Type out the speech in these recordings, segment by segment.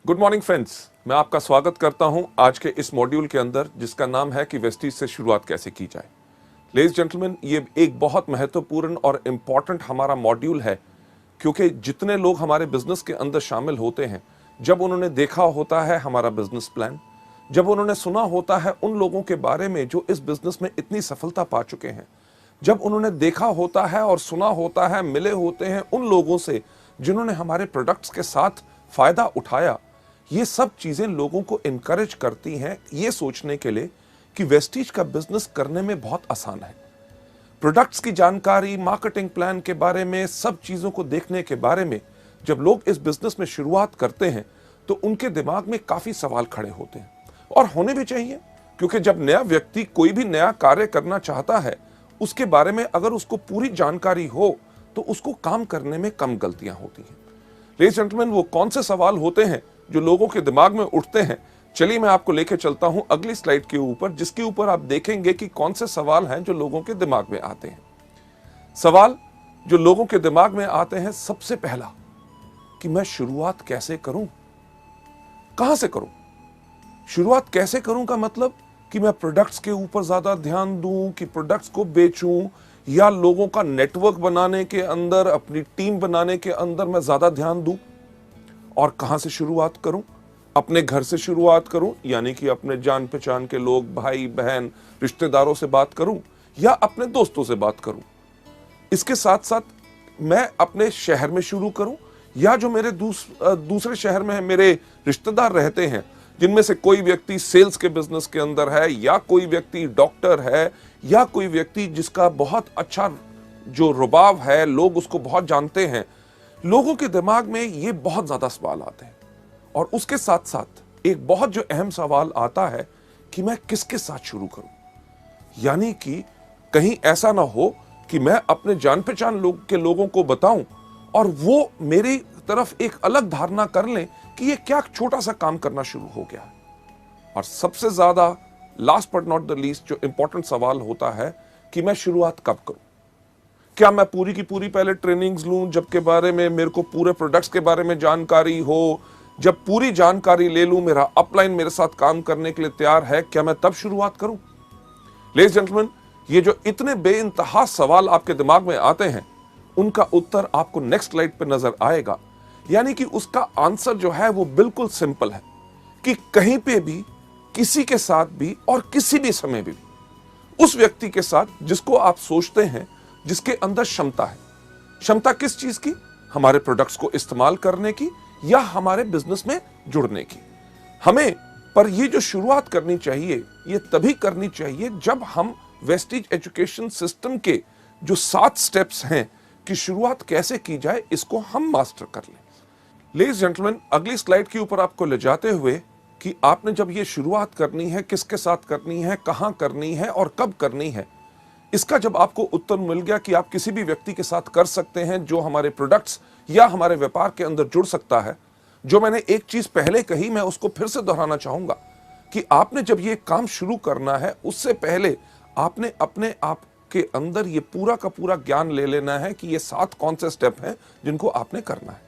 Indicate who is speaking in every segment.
Speaker 1: Good morning friends, मैं आपका स्वागत करता हूं आज के इस मॉड्यूल के अंदर जिसका नाम है कि वेस्टीज से शुरुआत कैसे की जाए। लेडीज जेंटलमैन, ये एक बहुत महत्वपूर्ण और इम्पॉर्टेंट हमारा मॉड्यूल है क्योंकि जितने लोग हमारे बिजनेस के अंदर शामिल होते हैं, जब उन्होंने देखा होता है हमारा बिजनेस प्लान, जब उन्होंने सुना होता है उन लोगों के बारे में जो इस बिजनेस में इतनी सफलता पा चुके हैं, जब उन्होंने देखा होता है और सुना होता है, मिले होते हैं उन लोगों से जिन्होंने हमारे प्रोडक्ट्स के साथ फायदा उठाया, ये सब चीजें लोगों को इनकरेज करती हैं ये सोचने के लिए कि वेस्टीज का बिजनेस करने में बहुत आसान है। प्रोडक्ट्स की जानकारी, मार्केटिंग प्लान के बारे में, सब चीजों को देखने के बारे में जब लोग इस बिजनेस में शुरुआत करते हैं तो उनके दिमाग में काफी सवाल खड़े होते हैं और होने भी चाहिए, क्योंकि जब नया व्यक्ति कोई भी नया कार्य करना चाहता है उसके बारे में अगर उसको पूरी जानकारी हो तो उसको काम करने में कम गलतियां होती हैं। लेडीज जेंटलमैन, वो कौन से सवाल होते हैं जो लोगों के दिमाग में उठते हैं? चलिए मैं आपको लेके चलता हूं अगली स्लाइड के ऊपर, जिसके ऊपर आप देखेंगे कि कौन से सवाल हैं जो लोगों के दिमाग में आते हैं। सवाल जो लोगों के दिमाग में आते हैं, सबसे पहला कि मैं शुरुआत कैसे करूं, कहां से करूं। शुरुआत कैसे करूं का मतलब कि मैं प्रोडक्ट्स के ऊपर ज्यादा ध्यान दूं, कि प्रोडक्ट्स को बेचूं, या लोगों का नेटवर्क बनाने के अंदर, अपनी टीम बनाने के अंदर मैं ज्यादा ध्यान दूं। और कहां से शुरुआत करूं? अपने घर से शुरुआत करूं, यानी कि अपने जान पहचान के लोग, भाई बहन, रिश्तेदारों से बात करूं, या अपने दोस्तों से बात करूं। इसके साथ साथ मैं अपने शहर में शुरू करूं, या जो मेरे दूसरे शहर में मेरे रिश्तेदार रहते हैं, जिनमें से कोई व्यक्ति सेल्स के बिजनेस के अंदर है, या कोई व्यक्ति डॉक्टर है, या कोई व्यक्ति जिसका बहुत अच्छा जो रुबाब है, लोग उसको बहुत जानते हैं। लोगों के दिमाग में ये बहुत ज्यादा सवाल आते हैं और उसके साथ साथ एक बहुत जो अहम सवाल आता है कि मैं किसके साथ शुरू करूं। यानी कि कहीं ऐसा ना हो कि मैं अपने जान पहचान के लोगों को बताऊं और वो मेरी तरफ एक अलग धारणा कर लें कि ये क्या छोटा सा काम करना शुरू हो गया है। और सबसे ज्यादा last but not the least जो इंपॉर्टेंट सवाल होता है कि मैं शुरुआत कब करूं। क्या मैं पूरी की पूरी पहले ट्रेनिंग्स लूं, जबकि बारे में मेरे को पूरे प्रोडक्ट्स के बारे में जानकारी हो? जब पूरी जानकारी ले लूं, मेरा अपलाइन मेरे साथ काम करने के लिए तैयार है, क्या मैं तब शुरुआत करूं? लेडीज जेंटलमैन, ये जो इतने बेइंतहा सवाल आपके दिमाग में आते हैं, उनका उत्तर आपको नेक्स्ट स्लाइड पे नजर आएगा। यानी कि उसका आंसर जो है वो बिल्कुल सिंपल है कि कहीं पे भी, किसी के साथ भी और किसी भी समय भी उस व्यक्ति के साथ जिसको आप सोचते हैं, जिसके अंदर क्षमता है। क्षमता किस चीज की? हमारे प्रोडक्ट्स को इस्तेमाल करने की या हमारे बिजनेस में जुड़ने की। हमें पर ये जो शुरुआत करनी चाहिए, ये तभी करनी चाहिए जब हम वेस्टीज एजुकेशन सिस्टम के जो 7 स्टेप्स हैं कि शुरुआत कैसे की जाए, इसको हम मास्टर कर लें। लेडीज जेंटलमैन, अगली स्लाइड के ऊपर आपको ले जाते हुए कि आपने जब ये शुरुआत करनी है, किसके साथ करनी है, कहां करनी है और कब करनी है, इसका जब आपको उत्तर मिल गया कि आप किसी भी व्यक्ति के साथ कर सकते हैं जो हमारे प्रोडक्ट्स या हमारे व्यापार के अंदर जुड़ सकता है। जो मैंने एक चीज पहले कही, मैं उसको फिर से दोहराना चाहूंगा कि आपने जब ये काम शुरू करना है, उससे पहले आपने अपने आप के अंदर ये पूरा का पूरा ज्ञान ले लेना है कि ये 7 कौन से स्टेप हैं जिनको आपने करना है।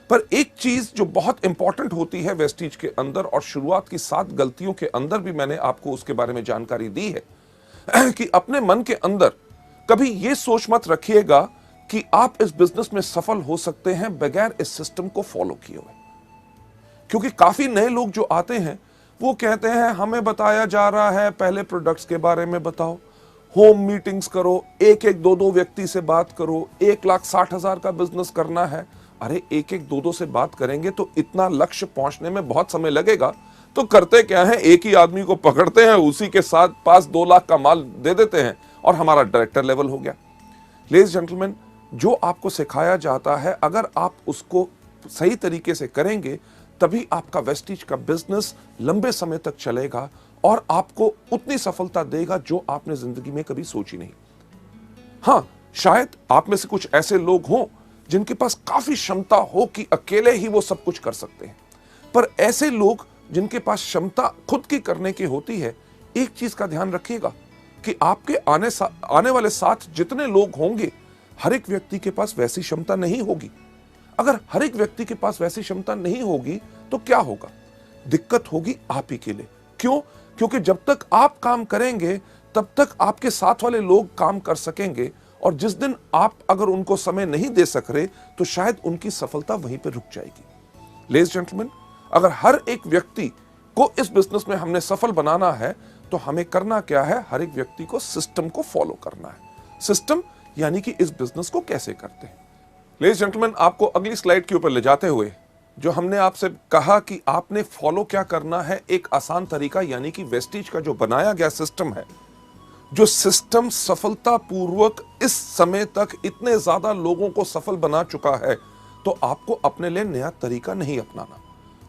Speaker 1: पर एक चीज जो बहुत इंपॉर्टेंट होती है वेस्टीज के अंदर, और शुरुआत की 7 गलतियों के अंदर भी मैंने आपको उसके बारे में जानकारी दी है, कि अपने मन के अंदर कभी यह सोच मत रखिएगा कि आप इस बिजनेस में सफल हो सकते हैं बगैर इस सिस्टम को फॉलो किए हुए। क्योंकि काफी नए लोग जो आते हैं वो कहते हैं हमें बताया जा रहा है पहले प्रोडक्ट्स के बारे में बताओ, होम मीटिंग्स करो, एक एक दो दो व्यक्ति से बात करो, 1,60,000 का बिजनेस करना है। अरे एक एक दो दो से बात करेंगे तो इतना लक्ष्य पहुंचने में बहुत समय लगेगा, तो करते क्या है, एक ही आदमी को पकड़ते हैं, उसी के साथ पास 2 लाख का माल दे देते हैं और हमारा डायरेक्टर लेवल हो गया। लेडीज जेंटलमैन, जो आपको सिखाया जाता है अगर आप उसको सही तरीके से करेंगे तभी आपका वेस्टीज का बिजनेस लंबे समय तक चलेगा और आपको उतनी सफलता देगा जो आपने जिंदगी में कभी सोची नहीं। हां, शायद आप में से कुछ ऐसे लोग हों जिनके पास काफी क्षमता हो कि अकेले ही वो सब कुछ कर सकते हैं, पर ऐसे लोग जिनके पास क्षमता खुद की करने की होती है, एक चीज का ध्यान रखिएगा कि आपके आने वाले साथ जितने लोग होंगे, हर एक व्यक्ति के पास वैसी क्षमता नहीं होगी। अगर हर एक व्यक्ति के पास वैसी क्षमता नहीं होगी तो क्या होगा? दिक्कत होगी आप ही के लिए। क्यों? क्योंकि जब तक आप काम करेंगे तब तक आपके साथ वाले लोग काम कर सकेंगे, और जिस दिन आप अगर उनको समय नहीं दे सक रहे तो शायद उनकी सफलता वहीं पर रुक जाएगी। लेडीज जेंटलमैन, अगर हर एक व्यक्ति को इस बिजनेस में हमने सफल बनाना है तो हमें करना क्या है? हर एक व्यक्ति को सिस्टम को फॉलो करना है। सिस्टम यानी कि इस बिजनेस को कैसे करते हैं। लेडीज जेंटलमैन, आपको अगली स्लाइड के ऊपर ले जाते हुए जो हमने आपसे कहा कि आपने फॉलो क्या करना है, एक आसान तरीका, यानी कि वेस्टीज का जो बनाया गया सिस्टम है, जो सिस्टम सफलतापूर्वक इस समय तक इतने ज्यादा लोगों को सफल बना चुका है, तो आपको अपने लिए नया तरीका नहीं अपनाना।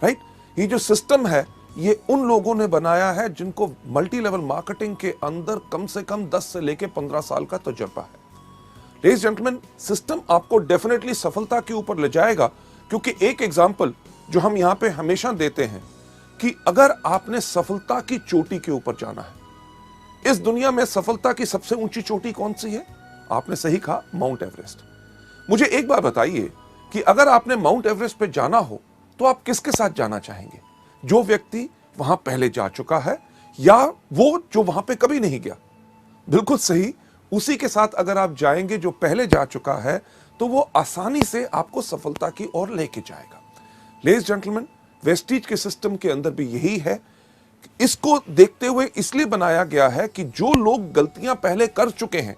Speaker 1: राइट? ये जो सिस्टम है ये उन लोगों ने बनाया है जिनको मल्टी लेवल मार्केटिंग के अंदर कम से कम 10 से लेकर 15 साल का तजुर्बा है। लेडीज जेंटलमैन, सिस्टम आपको डेफिनेटली सफलता के ऊपर ले जाएगा, क्योंकि एक एग्जांपल जो हम यहां पे हमेशा देते हैं कि अगर आपने सफलता की चोटी के ऊपर जाना है, इस दुनिया में सफलता की सबसे ऊंची चोटी कौन सी है? आपने सही कहा, माउंट एवरेस्ट। मुझे एक बार बताइए कि अगर आपने माउंट एवरेस्ट पे जाना हो तो आप किसके साथ जाना चाहेंगे? जो व्यक्ति वहां पहले जा चुका है या वो जो वहां पे कभी नहीं गया? बिल्कुल सही, उसी के साथ अगर आप जाएंगे जो पहले जा चुका है तो वो आसानी से आपको सफलता की ओर लेके जाएगा। लेडीज जेंटलमैन, वेस्टीज के सिस्टम के अंदर भी यही है। इसको देखते हुए इसलिए बनाया गया है कि जो लोग गलतियां पहले कर चुके हैं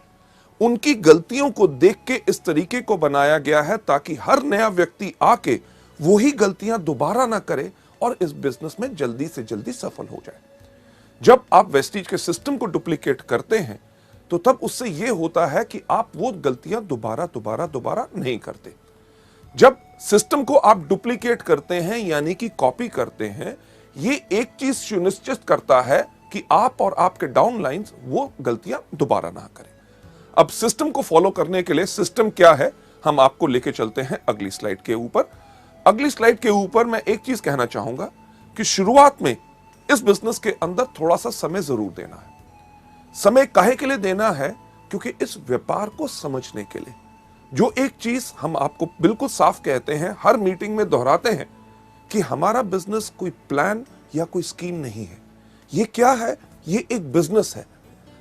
Speaker 1: उनकी गलतियों को देख के इस तरीके को बनाया गया है ताकि हर नया व्यक्ति आके वही गलतियां दोबारा ना करे और इस बिजनेस में जल्दी से जल्दी सफल हो जाए। जब आप वेस्टीज के सिस्टम को डुप्लीकेट करते हैं तो तब उससे यह होता है कि आप वो गलतियां दोबारा नहीं करते। जब सिस्टम को आप डुप्लीकेट करते हैं यानी कि कॉपी करते हैं, ये एक चीज सुनिश्चित करता है कि आप और आपके डाउनलाइंस वो गलतियां दोबारा ना करें। अब सिस्टम को फॉलो करने के लिए सिस्टम क्या है, हम आपको लेके चलते हैं अगली स्लाइड के ऊपर। अगली स्लाइड के ऊपर मैं एक चीज कहना चाहूंगा कि शुरुआत में इस बिजनेस के अंदर थोड़ा सा समय जरूर देना है। समय काहे के लिए देना है? क्योंकि इस व्यापार को समझने के लिए। जो एक चीज हम आपको बिल्कुल साफ कहते हैं, हर मीटिंग में दोहराते हैं कि हमारा बिजनेस कोई प्लान या कोई स्कीम नहीं है। ये क्या है? ये एक बिजनेस है।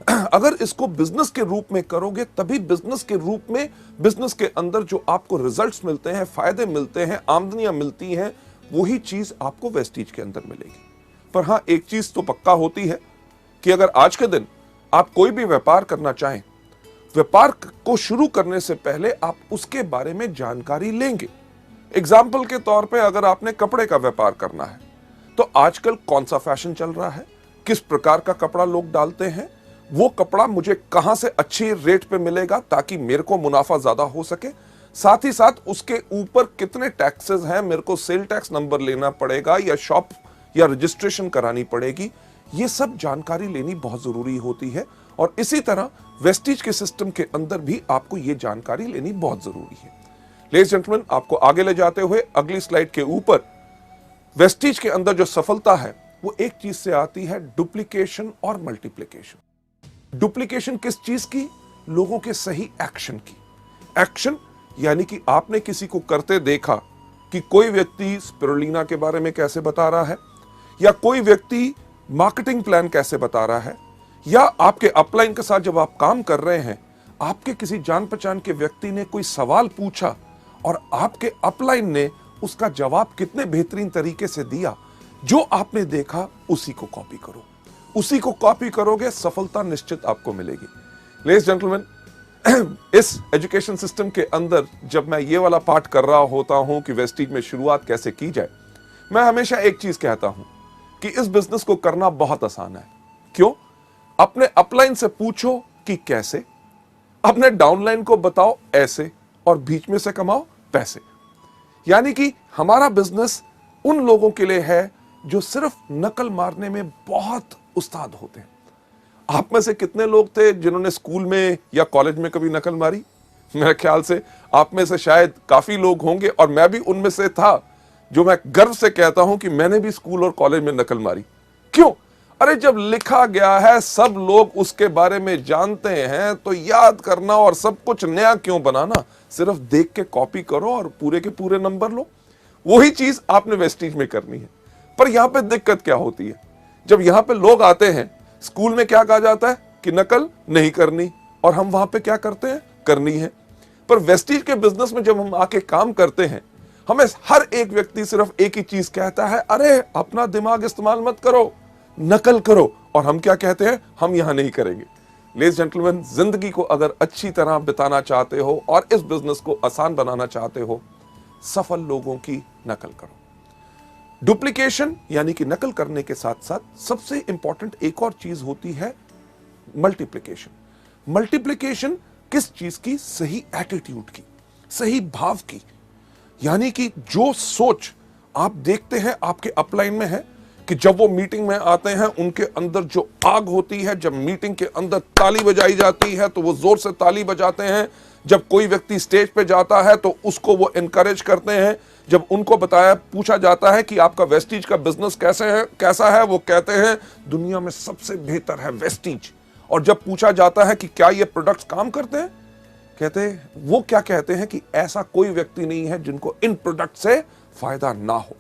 Speaker 1: अगर इसको बिजनेस के रूप में करोगे तभी बिजनेस के रूप में, बिजनेस के अंदर जो आपको रिजल्ट्स मिलते हैं, फायदे मिलते हैं, आमदनियां मिलती हैं, वही चीज आपको वेस्टीज के अंदर मिलेगी। पर हां, एक चीज तो पक्का होती है कि अगर आज के दिन आप कोई भी व्यापार करना चाहें, व्यापार को शुरू करने से पहले आप उसके बारे में जानकारी लेंगे। एग्जाम्पल के तौर पे अगर आपने कपड़े का व्यापार करना है तो आजकल कौन सा फैशन चल रहा है, किस प्रकार का कपड़ा लोग डालते हैं, वो कपड़ा मुझे कहां से अच्छी रेट पे मिलेगा ताकि मेरे को मुनाफा ज्यादा हो सके, साथ ही साथ उसके ऊपर कितने टैक्सेस हैं, मेरे को सेल टैक्स नंबर लेना पड़ेगा या शॉप या रजिस्ट्रेशन करानी पड़ेगी, ये सब जानकारी लेनी बहुत जरूरी होती है। और इसी तरह वेस्टीज के सिस्टम के अंदर भी आपको ये जानकारी लेनी बहुत जरूरी है। लेडीज जेंटलमैन, आपको आगे ले जाते हुए अगली स्लाइड के ऊपर, वेस्टीज के अंदर जो सफलता है वो एक चीज से आती है, डुप्लीकेशन और मल्टीप्लीकेशन। डुप्लीकेशन किस चीज की? लोगों के सही एक्शन की। एक्शन यानी कि आपने किसी को करते देखा कि कोई व्यक्ति स्पिरुलिना के बारे में कैसे बता रहा है, या कोई व्यक्ति मार्केटिंग प्लान कैसे बता रहा है, या आपके अपलाइन के साथ जब आप काम कर रहे हैं, आपके किसी जान पहचान के व्यक्ति ने कोई सवाल पूछा और आपके अपलाइन ने उसका जवाब कितने बेहतरीन तरीके से दिया, जो आपने देखा उसी को कॉपी करो। उसी को कॉपी करोगे, सफलता निश्चित आपको मिलेगी। लेडीज जेंटलमैन, इस एजुकेशन सिस्टम के अंदर जब मैं ये वाला पार्ट कर रहा होता हूं कि वेस्टीज में शुरुआत कैसे की जाए, मैं हमेशा एक चीज कहता हूं कि इस बिजनेस को करना बहुत आसान है। क्यों? अपने अपलाइन से पूछो कि कैसे, अपने डाउनलाइन को बताओ ऐसे, और बीच में से कमाओ पैसे। यानी कि हमारा बिजनेस उन लोगों के लिए है जो सिर्फ नकल मारने में बहुत उस्ताद होते हैं। आप में से कितने लोग थे जिन्होंने स्कूल में या कॉलेज में कभी नकल मारी? मेरे ख्याल से आप में से शायद काफी लोग होंगे, और मैं भी उनमें से था, जो मैं गर्व से कहता हूं कि मैंने भी स्कूल और कॉलेज में नकल मारी। क्यों? अरे जब लिखा गया है, सब लोग उसके बारे में जानते हैं, तो याद करना और सब कुछ नया क्यों बनाना? सिर्फ देख के कॉपी करो और पूरे के पूरे नंबर लो। वही चीज आपने वेस्टीज में करनी है। पर यहां पे दिक्कत क्या होती है? जब यहां पे लोग आते हैं, स्कूल में क्या कहा जाता है कि नकल नहीं करनी, और हम वहां पे क्या करते हैं? करनी है। पर वेस्टीज के बिजनेस में जब हम आके काम करते हैं, हमें हर एक व्यक्ति सिर्फ एक ही चीज कहता है, अरे अपना दिमाग इस्तेमाल मत करो, नकल करो। और हम क्या कहते हैं? हम यहां नहीं करेंगे। लेडीज जेंटलमैन, जिंदगी को अगर अच्छी तरह बिताना चाहते हो और इस बिजनेस को आसान बनाना चाहते हो, सफल लोगों की नकल करो। डुप्लीकेशन यानी कि नकल करने के साथ साथ सबसे इंपॉर्टेंट एक और चीज होती है मल्टीप्लिकेशन। मल्टीप्लिकेशन किस चीज की? सही एटीट्यूड की, सही भाव की। यानी कि जो सोच आप देखते हैं आपके अपलाइन में है कि जब वो मीटिंग में आते हैं, उनके अंदर जो आग होती है, जब मीटिंग के अंदर ताली बजाई जाती है तो वो जोर से ताली बजाते हैं। जब कोई व्यक्ति स्टेज पे जाता है तो उसको वो एनकरेज करते हैं। जब उनको पूछा जाता है कि आपका वेस्टीज का बिजनेस कैसा है, वो कहते हैं दुनिया में सबसे बेहतर है वेस्टीज। और जब पूछा जाता है कि क्या ये प्रोडक्ट्स काम करते हैं, वो क्या कहते हैं कि ऐसा कोई व्यक्ति नहीं है जिनको इन प्रोडक्ट से फायदा ना हो।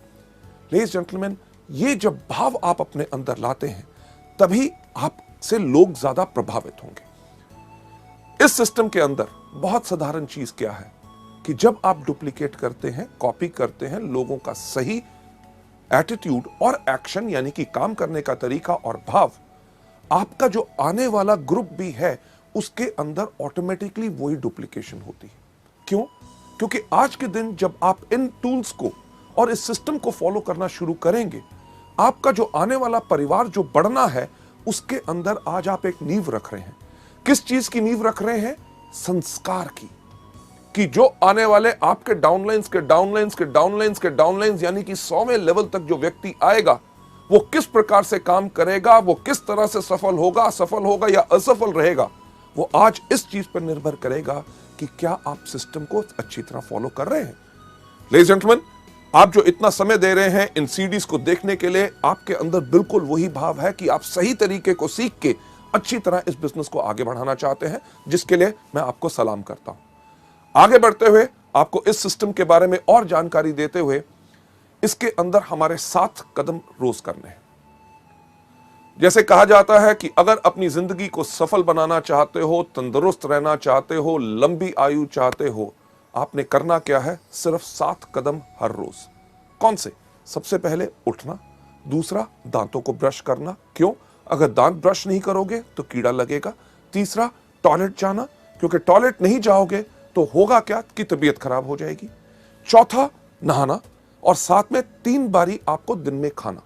Speaker 1: लेडीज जेंटलमैन, ये जब भाव आप अपने अंदर लाते हैं, तभी आपसे लोग ज्यादा प्रभावित होंगे। इस सिस्टम के अंदर बहुत साधारण चीज क्या है कि जब आप डुप्लीकेट करते हैं, कॉपी करते हैं, लोगों का सही एटीट्यूड और एक्शन यानी कि काम करने का तरीका और भाव, आपका जो आने वाला ग्रुप भी है उसके अंदर ऑटोमेटिकली वही डुप्लीकेशन होती है। क्यों? क्योंकि आज के दिन जब आप इन टूल्स को और इस सिस्टम को फॉलो करना शुरू करेंगे, आपका जो आने वाला परिवार जो बढ़ना है, उसके अंदर आज आप एक नींव रख रहे हैं। किस चीज की नींव रख रहे हैं? संस्कार की। कि जो आने वाले आपके डाउनलाइंस के डाउनलाइंस के डाउनलाइंस के डाउनलाइंस यानी कि 100वें लेवल तक जो व्यक्ति आएगा, वो किस प्रकार से काम करेगा, वो किस तरह से सफल होगा या असफल रहेगा, वो आज इस चीज पर निर्भर करेगा कि क्या आप सिस्टम को अच्छी तरह फॉलो कर रहे हैं। लेडीज जेंटलमैन, आप जो इतना समय दे रहे हैं इन सीडीज को देखने के लिए, आपके अंदर बिल्कुल वही भाव है कि आप सही तरीके को सीख के अच्छी तरह इस बिजनेस को आगे बढ़ाना चाहते हैं, जिसके लिए मैं आपको सलाम करता हूं। आगे बढ़ते हुए आपको इस सिस्टम के बारे में और जानकारी देते हुए, इसके अंदर हमारे 7 कदम रोज करने हैं। जैसे कहा जाता है कि अगर अपनी जिंदगी को सफल बनाना चाहते हो, तंदुरुस्त रहना चाहते हो, लंबी आयु चाहते हो, आपने करना क्या है? सिर्फ 7 कदम हर रोज। कौन से? सबसे पहले उठना, दूसरा दांतों को ब्रश करना। क्यों? अगर दांत ब्रश नहीं करोगे तो कीड़ा लगेगा। तीसरा, टॉयलेट जाना, क्योंकि टॉयलेट नहीं जाओगे तो होगा क्या कि तबीयत खराब हो जाएगी। चौथा, नहाना, और साथ में 3 बारी आपको दिन में खाना।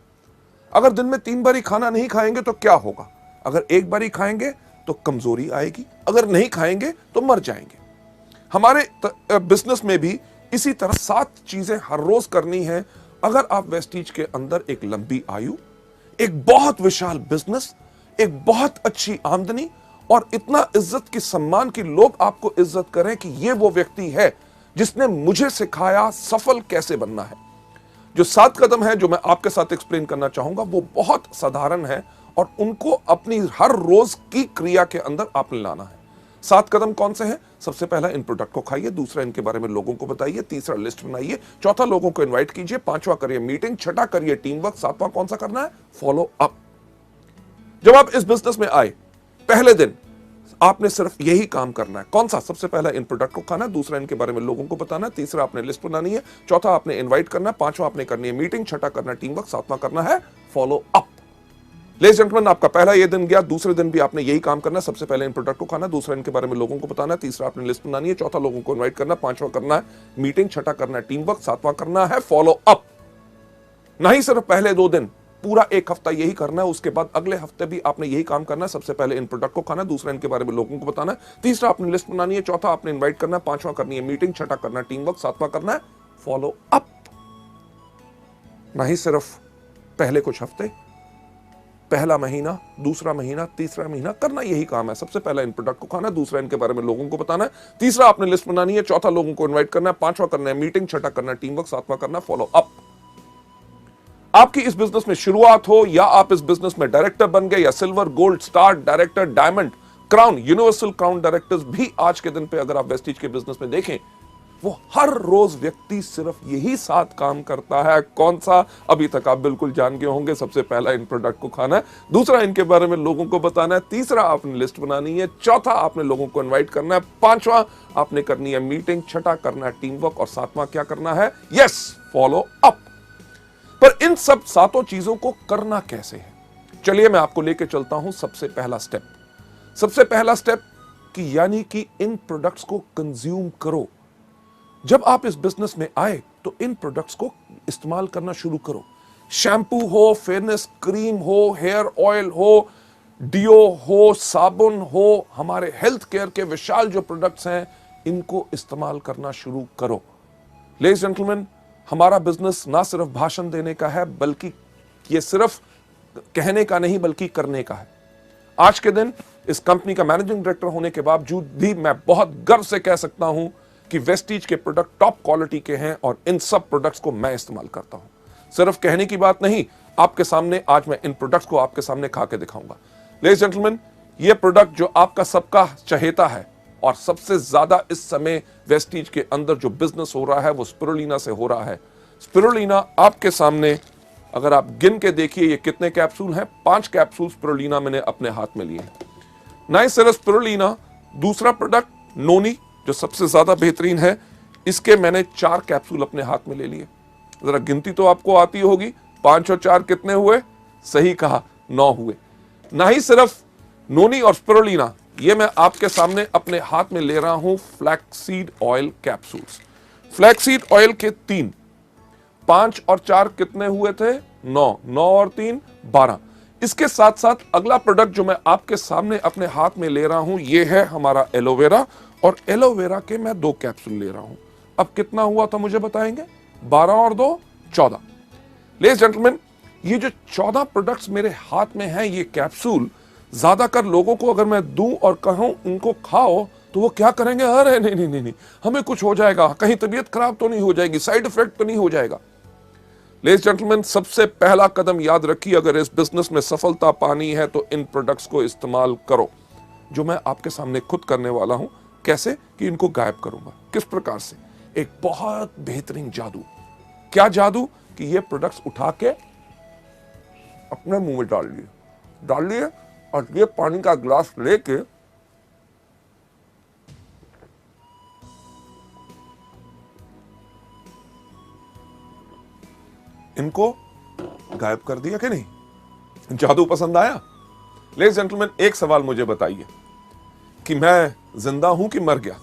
Speaker 1: अगर दिन में 3 बारी खाना नहीं खाएंगे तो क्या होगा? अगर 1 बारी खाएंगे तो कमजोरी आएगी, अगर नहीं खाएंगे तो मर जाएंगे। हमारे बिजनेस में भी इसी तरह 7 चीजें हर रोज करनी है। अगर आप वेस्टीज के अंदर एक लंबी आयु, एक बहुत विशाल बिजनेस, एक बहुत अच्छी आमदनी और इतना इज्जत की सम्मान की लोग आपको इज्जत करें कि ये वो व्यक्ति है जिसने मुझे सिखाया सफल कैसे बनना है। जो 7 कदम है जो मैं आपके साथ एक्सप्लेन करना चाहूंगा, वो बहुत साधारण है और उनको अपनी हर रोज की क्रिया के अंदर आपने लाना है। 7 कदम कौन से हैं? सबसे पहला, इन प्रोडक्ट को खाइए। दूसरा, इनके बारे में लोगों को बताइए। तीसरा, लिस्ट बनाइए। चौथा, लोगों को इनवाइट कीजिए। 5वां, करिए मीटिंग। 6ठा, करिए टीम वर्क। 7वां कौन सा करना है? Follow up. जब आप इस बिजनेस में आए, पहले दिन आपने सिर्फ यही काम करना है। कौन सा? सबसे पहला, इन प्रोडक्ट को खाना है। दूसरा, इनके बारे में लोगों को बताना है। तीसरा, आपने लिस्ट बनानी है। चौथा, आपने इनवाइट करना है। 5वां, आपने करनी है मीटिंग। 6ठा, करना है टीम वर्क। 7वां करना है फॉलो अप। लेडीज जेंटलमैन, आपका पहला ये दिन गया। दूसरे दिन भी आपने यही काम करना है। सबसे पहले इन प्रोडक्ट को खाना, दूसरा इनके बारे में लोगों को बताना है, तीसरा आपने लिस्ट बनानी है, चौथा लोगों को इनवाइट करना, 5वां करना है मीटिंग, 6ठा करना है टीम वर्क, 7वां करना है फॉलो अप। नहीं सिर्फ पहले 2 दिन, पूरा 1 हफ्ता यही करना है। उसके बाद अगले हफ्ते भी आपने यही काम करना है। सबसे पहले इन प्रोडक्ट को खाना, दूसरा इनके बारे में लोगों को बताना है, तीसरा आपने लिस्ट बनानी है, चौथा आपने इनवाइट करना है, 5वां करनी है मीटिंग, 6ठा करना है टीम वर्क, 7वां करना है फॉलो अप। नहीं सिर्फ पहले कुछ हफ्ते, पहला महीना, दूसरा महीना, तीसरा महीना करना यही काम है। सबसे पहला इन प्रोडक्ट को खाना, दूसरा इनके बारे में लोगों को बताना है, तीसरा आपने लिस्ट बनानी है, चौथा लोगों को इनवाइट करना है, 5वां करना है मीटिंग, 6ठा करना है टीम वर्क, 7वां करना है फॉलो अप। आपकी इस बिजनेस में शुरुआत हो या आप इस बिजनेस में डायरेक्टर बन गए या silver, gold, star, director, diamond, crown, universal crown directors भी आज के दिन पे अगर आप वेस्टीज के बिजनेस में देखें, वो हर रोज व्यक्ति सिर्फ यही 7 काम करता है। कौन सा? अभी तक आप बिल्कुल जान गए होंगे। सबसे पहला, इन प्रोडक्ट को खाना है। दूसरा, इनके बारे में लोगों को बताना है। तीसरा, आपने लिस्ट बनानी है। चौथा, आपने लोगों को इनवाइट करना है। पांचवा, आपने करनी है मीटिंग। छठा, करना है टीम वर्क। और सातवां क्या करना है? Yes, follow up. पर इन सब 7 चीजों को करना कैसे है? चलिए मैं आपको लेके चलता हूं। सबसे पहला स्टेप कि यानी कि इन प्रोडक्ट्स को कंज्यूम करो। जब आप इस बिजनेस में आए तो इन प्रोडक्ट्स को इस्तेमाल करना शुरू करो। शैम्पू हो, फेयरनेस क्रीम हो, हेयर ऑयल हो, डियो हो, साबुन हो, हमारे हेल्थ केयर के विशाल जो प्रोडक्ट्स हैं, इनको इस्तेमाल करना शुरू करो। लेडीज जेंटलमैन, हमारा बिजनेस ना सिर्फ भाषण देने का है, बल्कि ये सिर्फ कहने का नहीं बल्कि करने का है। आज के दिन इस कंपनी का मैनेजिंग डायरेक्टर होने के बावजूद भी मैं बहुत गर्व से कह सकता हूं कि वेस्टीज के प्रोडक्ट टॉप क्वालिटी के हैं और इन सब प्रोडक्ट्स को मैं इस्तेमाल करता हूं। सिर्फ कहने की बात नहीं, आपके सामने आज मैं इन प्रोडक्ट्स को आपके सामने खा के दिखाऊंगा। लेडीज जेंटलमैन, ये प्रोडक्ट जो आपका सबका चहेता है और सबसे ज्यादा इस समय वेस्टीज के अंदर जो बिजनेस हो रहा है वो स्पिरुलिना से हो रहा है। स्पिरुलिना आपके सामने अगर आप गिन के देखिए ये कितने कैप्सूल हैं। 5 कैप्सूल स्पिरुलिना मैंने अपने हाथ में लिए हैं। ना सिर्फ स्पिरुलिना, दूसरा प्रोडक्ट नोनी जो सबसे ज्यादा बेहतरीन है, इसके मैंने 4 कैप्सूल अपने हाथ में ले लिए। जरा गिनती तो आपको आती होगी, 5 और 4 कितने हुए? सही कहा, 9 हुए। ना ही सिर्फ नोनी और स्पिरुलिना, ये मैं आपके सामने अपने हाथ में ले रहा हूं flaxseed oil capsules. Flaxseed oil के 3, 5 और 4 कितने हुए थे? 9, 9 और 3 12। इसके साथ साथ अगला प्रोडक्ट जो मैं आपके सामने अपने हाथ में ले रहा हूं, ये है हमारा एलोवेरा, और एलोवेरा के मैं 2 कैप्सूल ले रहा हूं। अब कितना हुआ था मुझे बताएंगे? 12 और 2 14। लेडीज जेंटलमैन, ये जो 14 प्रोडक्ट्स मेरे हाथ में हैं, ये कैप्सूल ज्यादातर लोगों को अगर मैं दूं और कहूं इनको खाओ तो वो क्या करेंगे? अरे नहीं नहीं नहीं नहीं, हमें कुछ हो जाएगा, कहीं तबीयत खराब तो नहीं हो जाएगी, साइड इफेक्ट तो नहीं हो जाएगा। लेडीज जेंटलमैन, सबसे पहला कदम याद रखिए, अगर इस बिजनेस में सफलता पानी है तो इन प्रोडक्ट्स को इस्तेमाल करो, जो मैं आपके सामने खुद करने वाला हूं। कैसे कि इनको गायब करूंगा। किस प्रकार से? एक बहुत बेहतरीन जादू। क्या जादू? कि ये प्रोडक्ट्स उठा के अपने मुंह में डाल लिए और ये पानी का ग्लास लेके इनको गायब कर दिया कि नहीं? जादू पसंद आया? लेडीज जेंटलमैन, एक सवाल मुझे बताइए कि मैं जिंदा हूं कि मर गया?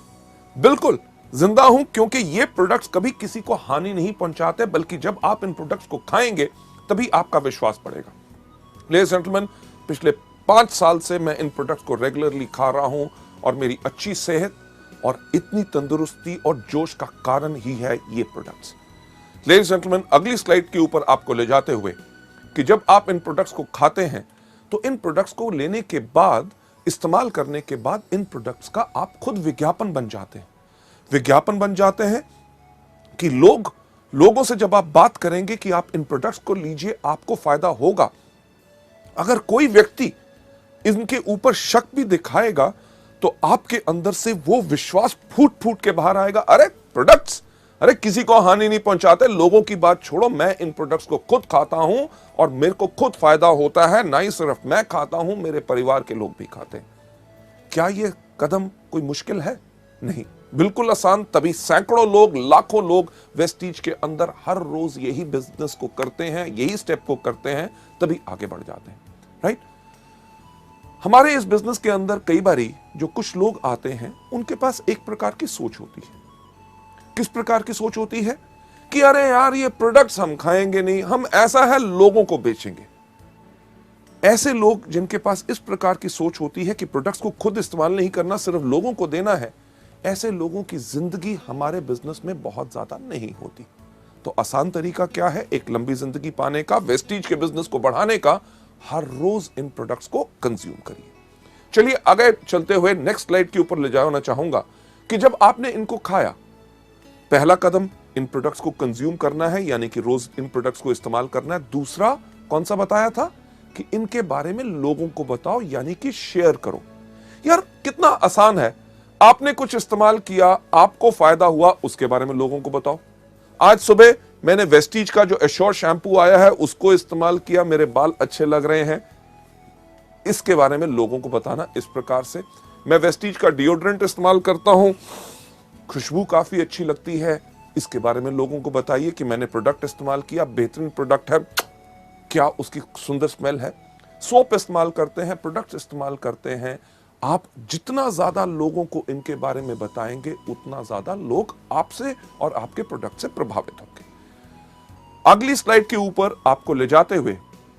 Speaker 1: बिल्कुल जिंदा हूं, क्योंकि ये प्रोडक्ट्स कभी किसी को हानि नहीं पहुंचाते, बल्कि जब आप इन प्रोडक्ट्स को खाएंगे तभी आपका विश्वास बढ़ेगा। लेडीज जेंटलमैन, पिछले 5 साल से मैं इन प्रोडक्ट्स को रेगुलरली खा रहा हूं और मेरी अच्छी सेहत और इतनी तंदुरुस्ती और जोश का कारण ही है ये प्रोडक्ट्स। लेडीज जेंटलमैन, अगली स्लाइड के ऊपर आपको ले जाते हुए कि जब आप इन प्रोडक्ट्स को खाते हैं तो इन प्रोडक्ट्स को लेने के बाद, इस्तेमाल करने के बाद, इन प्रोडक्ट्स का आप खुद विज्ञापन बन जाते हैं। विज्ञापन बन जाते हैं कि लोगों से जब आप बात करेंगे कि आप इन प्रोडक्ट्स को लीजिए, आपको फायदा होगा। अगर कोई व्यक्ति इनके ऊपर शक भी दिखाएगा तो आपके अंदर से वो विश्वास फूट फूट के बाहर आएगा। अरे प्रोडक्ट्स, अरे किसी को हानि नहीं पहुंचाते, लोगों की बात छोड़ो, मैं इन प्रोडक्ट्स को खुद खाता हूं और मेरे को खुद फायदा होता है। ना ही सिर्फ मैं खाता हूं, मेरे परिवार के लोग भी खाते हैं। क्या यह कदम कोई मुश्किल है? नहीं, बिल्कुल आसान। तभी सैकड़ों लोग, लाखों लोग वेस्टीज के अंदर हर रोज यही बिजनेस को करते हैं, यही स्टेप को करते हैं, तभी आगे बढ़ जाते हैं। राइट? हमारे इस बिजनेस के अंदर कई बारी जो कुछ लोग आते हैं, उनके पास एक प्रकार की सोच होती है। किस प्रकार की सोच होती है? कि अरे यार, ये प्रोडक्ट्स हम खाएंगे नहीं, हम ऐसा है लोगों को बेचेंगे। ऐसे लोग जिनके पास इस प्रकार की सोच होती है कि प्रोडक्ट्स को खुद इस्तेमाल नहीं करना, सिर्फ लोगों को देना है, ऐसे लोगों की जिंदगी हमारे बिजनेस में बहुत ज्यादा नहीं होती। तो आसान तरीका क्या है एक लंबी जिंदगी पाने का, वेस्टीज के बिजनेस को बढ़ाने का? हर रोज इन प्रोडक्ट्स को कंज्यूम करिए। चलिए आगे चलते हुए नेक्स्ट स्लाइड के ऊपर ले जाना चाहूंगा कि जब आपने इनको खाया, पहला कदम इन प्रोडक्ट्स को कंज्यूम करना है, यानी कि रोज इन प्रोडक्ट्स को इस्तेमाल करना है। दूसरा कौन सा बताया था कि इनके बारे में लोगों को बताओ, यानी कि शेयर करो। यार कितना आसान है, आपने कुछ इस्तेमाल किया, आपको फायदा हुआ, उसके बारे में लोगों को बताओ। आज सुबह मैंने वेस्टीज का जो एश्योर शैम्पू आया है उसको इस्तेमाल किया, मेरे बाल अच्छे लग रहे हैं, इसके बारे में लोगों को बताना इस प्रकार से। मैं वेस्टीज का डिओड्रेंट इस्तेमाल करता हूं, खुशबू काफी अच्छी लगती है, इसके बारे में लोगों को बताइए कि मैंने प्रोडक्ट इस्तेमाल किया, बेहतरीन प्रोडक्ट है, क्या उसकी सुंदर स्मेल है। सोप इस्तेमाल करते हैं, प्रोडक्ट्स इस्तेमाल करते हैं, आप जितना ज्यादा लोगों को इनके बारे में बताएंगे उतना ज्यादा लोग आपसे और आपके प्रोडक्ट से प्रभावित होंगे। अगली स्लाइड के ऊपर आपको ले जाते हुए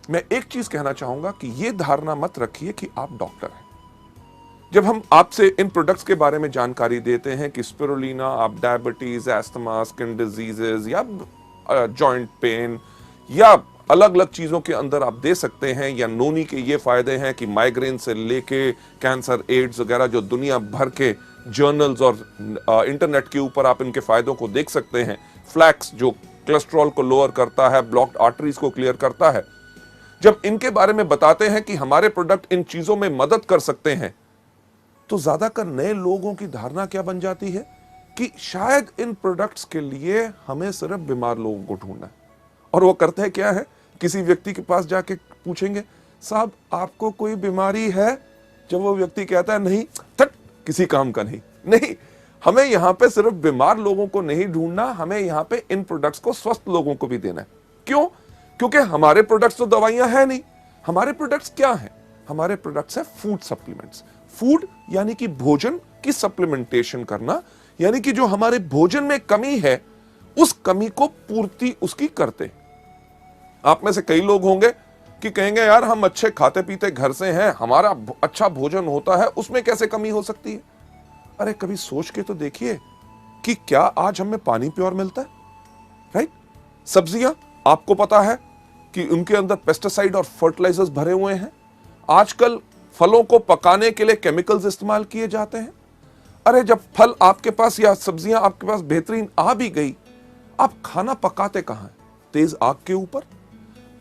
Speaker 1: मैं एक चीज कहना चाहूंगा कि यह धारणा मत रखिए कि आप डॉक्टर हैं। जब हम आपसे इन प्रोडक्ट्स के बारे में जानकारी देते हैं कि स्पिरुलिना आप डायबिटीज, एस्थमा, स्किन डिजीजेज या जॉइंट पेन या अलग अलग चीजों के अंदर आप दे सकते हैं, या नोनी के ये फायदे हैं कि माइग्रेन से लेके कैंसर, एड्स वगैरह जो दुनिया भर के जर्नल्स और इंटरनेट के ऊपर आप इनके फायदों को देख सकते हैं। फ्लैक्स जो कोलेस्ट्रॉल को लोअर करता है, ब्लॉक्ड आर्टरीज को क्लियर करता है। जब इनके बारे में बताते हैं कि हमारे प्रोडक्ट इन चीजों में मदद कर सकते हैं, तो ज्यादातर नए लोगों की धारणा क्या बन जाती है कि शायद इन प्रोडक्ट्स के लिए हमें सिर्फ बीमार लोगों को ढूंढना है। और वो करते हैं क्या है, किसी व्यक्ति के पास जाके पूछेंगे, साहब आपको कोई बीमारी है? जब वो व्यक्ति कहता है नहीं, थट, किसी काम का नहीं। नहीं, हमें यहां पे सिर्फ बीमार लोगों को नहीं ढूंढना, हमें यहां पे इन प्रोडक्ट्स को स्वस्थ लोगों को भी देना है। क्यों? क्योंकि हमारे प्रोडक्ट्स तो दवाइयां है नहीं। हमारे प्रोडक्ट्स क्या है? हमारे प्रोडक्ट्स है फूड सप्लीमेंट्स। फूड यानी कि भोजन की सप्लीमेंटेशन करना, यानी कि जो हमारे भोजन में कमी है उस कमी को पूर्ति उसकी करते। आप में से कई लोग होंगे कि कहेंगे यार हम अच्छे खाते पीते घर से हैं, हमारा अच्छा भोजन होता है, उसमें कैसे कमी हो सकती है? अरे कभी सोच के तो देखिए कि क्या आज हमें पानी प्योर मिलता है? राइट? सब्जियां आपको पता है कि उनके अंदर पेस्टिसाइड और फर्टिलाइजर्स भरे हुए हैं। आजकल फलों को पकाने के लिए केमिकल्स इस्तेमाल किए जाते हैं। अरे जब फल आपके पास या सब्जियां आपके पास बेहतरीन आ भी गई, आप खाना पकाते कहां हैं? तेज आग के ऊपर।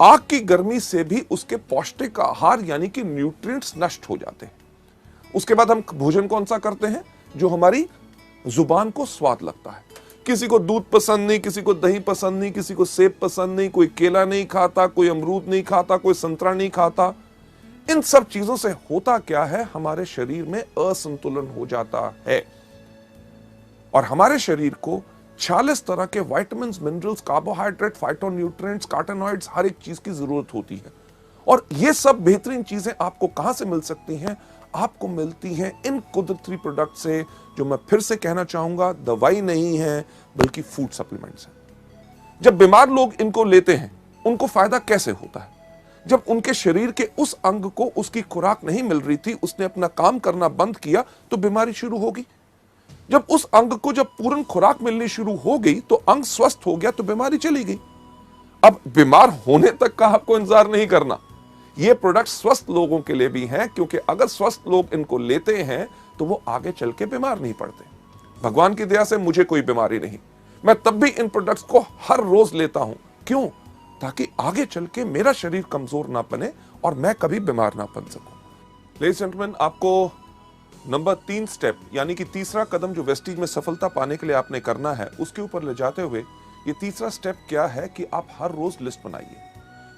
Speaker 1: आग की गर्मी से भी उसके पौष्टिक आहार यानी कि न्यूट्रिएंट्स नष्ट हो जाते हैं। उसके बाद हम भोजन कौन सा करते हैं? जो हमारी जुबान को स्वाद लगता है। किसी को दूध पसंद नहीं, किसी को दही पसंद नहीं, किसी को सेब पसंद नहीं, कोई केला नहीं खाता, कोई अमरूद नहीं खाता, कोई संतरा नहीं खाता। इन सब चीजों से होता क्या है, हमारे शरीर में असंतुलन हो जाता है और हमारे शरीर को 46 तरह के विटामिन, मिनरल्स, कार्बोहाइड्रेट, फाइटोन्यूट्रिएंट्स, कार्टेनॉइड्स, हर एक चीज की जरूरत होती है। और ये सब बेहतरीन चीजें आपको कहां से मिल सकती हैं? आपको मिलती हैं इन कुदरती प्रोडक्ट से, जो मैं फिर से कहना चाहूंगा दवाई नहीं है बल्कि फूड सप्लीमेंट्स है। जब बीमार लोग इनको लेते हैं उनको फायदा कैसे होता है? जब उनके शरीर के उस अंग को उसकी खुराक नहीं मिल रही थी, उसने अपना काम करना बंद किया तो बीमारी शुरू होगी। जब उस अंग को जब पूर्ण खुराक मिलनी शुरू हो गई तो अंग स्वस्थ हो गया तो बीमारी चली गई। अब बीमार होने तक का आपको इंतजार नहीं करना। ये प्रोडक्ट स्वस्थ लोगों के लिए भी हैं, क्योंकि अगर स्वस्थ लोग इनको लेते हैं तो वो आगे चल के बीमार नहीं पड़ते। भगवान की दया से मुझे कोई बीमारी नहीं, मैं तब भी इन प्रोडक्ट्स को हर रोज लेता हूं। क्यों? ताकि आगे चल के मेरा शरीर कमजोर ना बने और मैं कभी बीमार ना बन सकूं। लेडीज एंड जेंटलमैन, आपको नंबर 3 स्टेप यानी कि तीसरा कदम जो वेस्टीज में सफलता पाने के लिए आपने करना है, उसके ऊपर ले जाते हुए ये तीसरा स्टेप क्या है कि आप हर रोज लिस्ट बनाइए।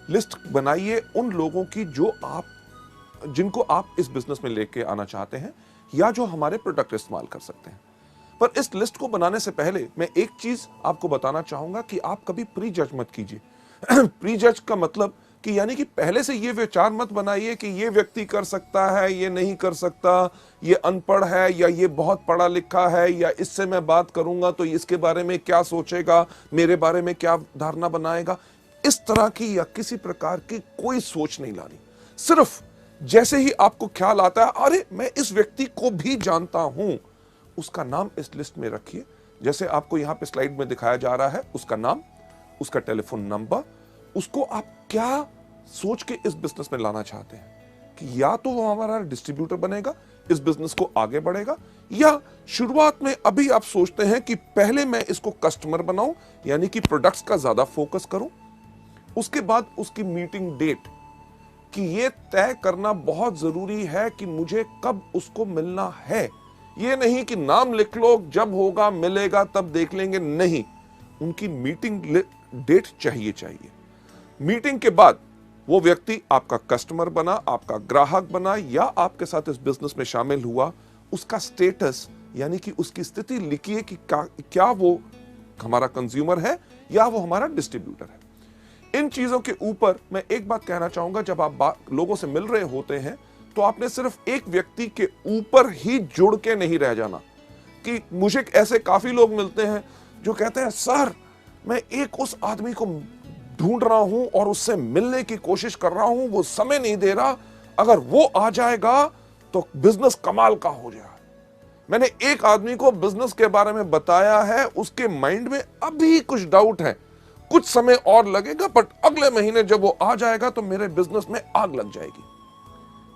Speaker 1: लिस्ट बनाइए उन लोगों की जिनको आप इस बिजनेस में लेके आना चाहते हैं या जो हमारे प्रोडक्ट इस्तेमाल कर सकते हैं। पर इस लिस्ट को बनाने से पहले मैं एक चीज आपको बताना चाहूंगा कि आप कभी प्री जज मत कीजिए। प्री जज का मतलब कि यानी कि पहले से ये विचार मत बनाइए कि ये व्यक्ति कर सकता है, ये नहीं कर सकता, ये अनपढ़ है या ये बहुत पढ़ा लिखा है, या इससे मैं बात करूंगा तो इसके बारे में क्या सोचेगा, मेरे बारे में क्या धारणा बनाएगा। इस तरह की या किसी प्रकार की कोई सोच नहीं लानी। सिर्फ जैसे ही आपको ख्याल आता है अरे मैं इस व्यक्ति को भी जानता हूं, उसका नाम इस लिस्ट में रखिए। जैसे आपको यहां पे स्लाइड में दिखाया जा रहा है, उसका नाम, उसका टेलीफोन नंबर, उसको आप क्या सोच के इस बिजनेस में लाना चाहते हैं कि या तो वो हमारा डिस्ट्रीब्यूटर बनेगा, इस बिजनेस को आगे बढ़ेगा, या शुरुआत में अभी आप सोचते हैं कि पहले मैं इसको कस्टमर बनाऊं, यानी कि प्रोडक्ट्स का ज्यादा फोकस करूं, उसके बाद उसकी मीटिंग डेट कि ये तय करना बहुत जरूरी है कि मुझे कब उसको मिलना है। ये नहीं कि नाम लिख लो, जब होगा मिलेगा तब देख लेंगे, नहीं, उनकी मीटिंग डेट चाहिए। मीटिंग के बाद वो व्यक्ति आपका कस्टमर बना, आपका ग्राहक बना या आपके साथ इस बिजनेस में शामिल हुआ, उसका स्टेटस यानी कि उसकी स्थिति लिखिए कि क्या वो हमारा कंज्यूमर है या वो हमारा डिस्ट्रीब्यूटर है। इन चीजों के ऊपर मैं एक बात कहना चाहूंगा, जब आप लोगों से मिल रहे होते हैं तो आपने सिर्फ एक व्यक्ति के ऊपर ही जुड़ के नहीं रह जाना। कि मुझे ऐसे काफी लोग मिलते हैं जो कहते हैं सर मैं एक उस आदमी को ढूंढ रहा हूं और उससे मिलने की कोशिश कर रहा हूं, वो समय नहीं दे रहा, अगर वो आ जाएगा तो बिजनेस कमाल का हो जाएगा। मैंने एक आदमी को बिजनेस के बारे में बताया है, उसके माइंड में अभी कुछ डाउट है, कुछ समय और लगेगा, बट अगले महीने जब वो आ जाएगा तो मेरे बिजनेस में आग लग जाएगी।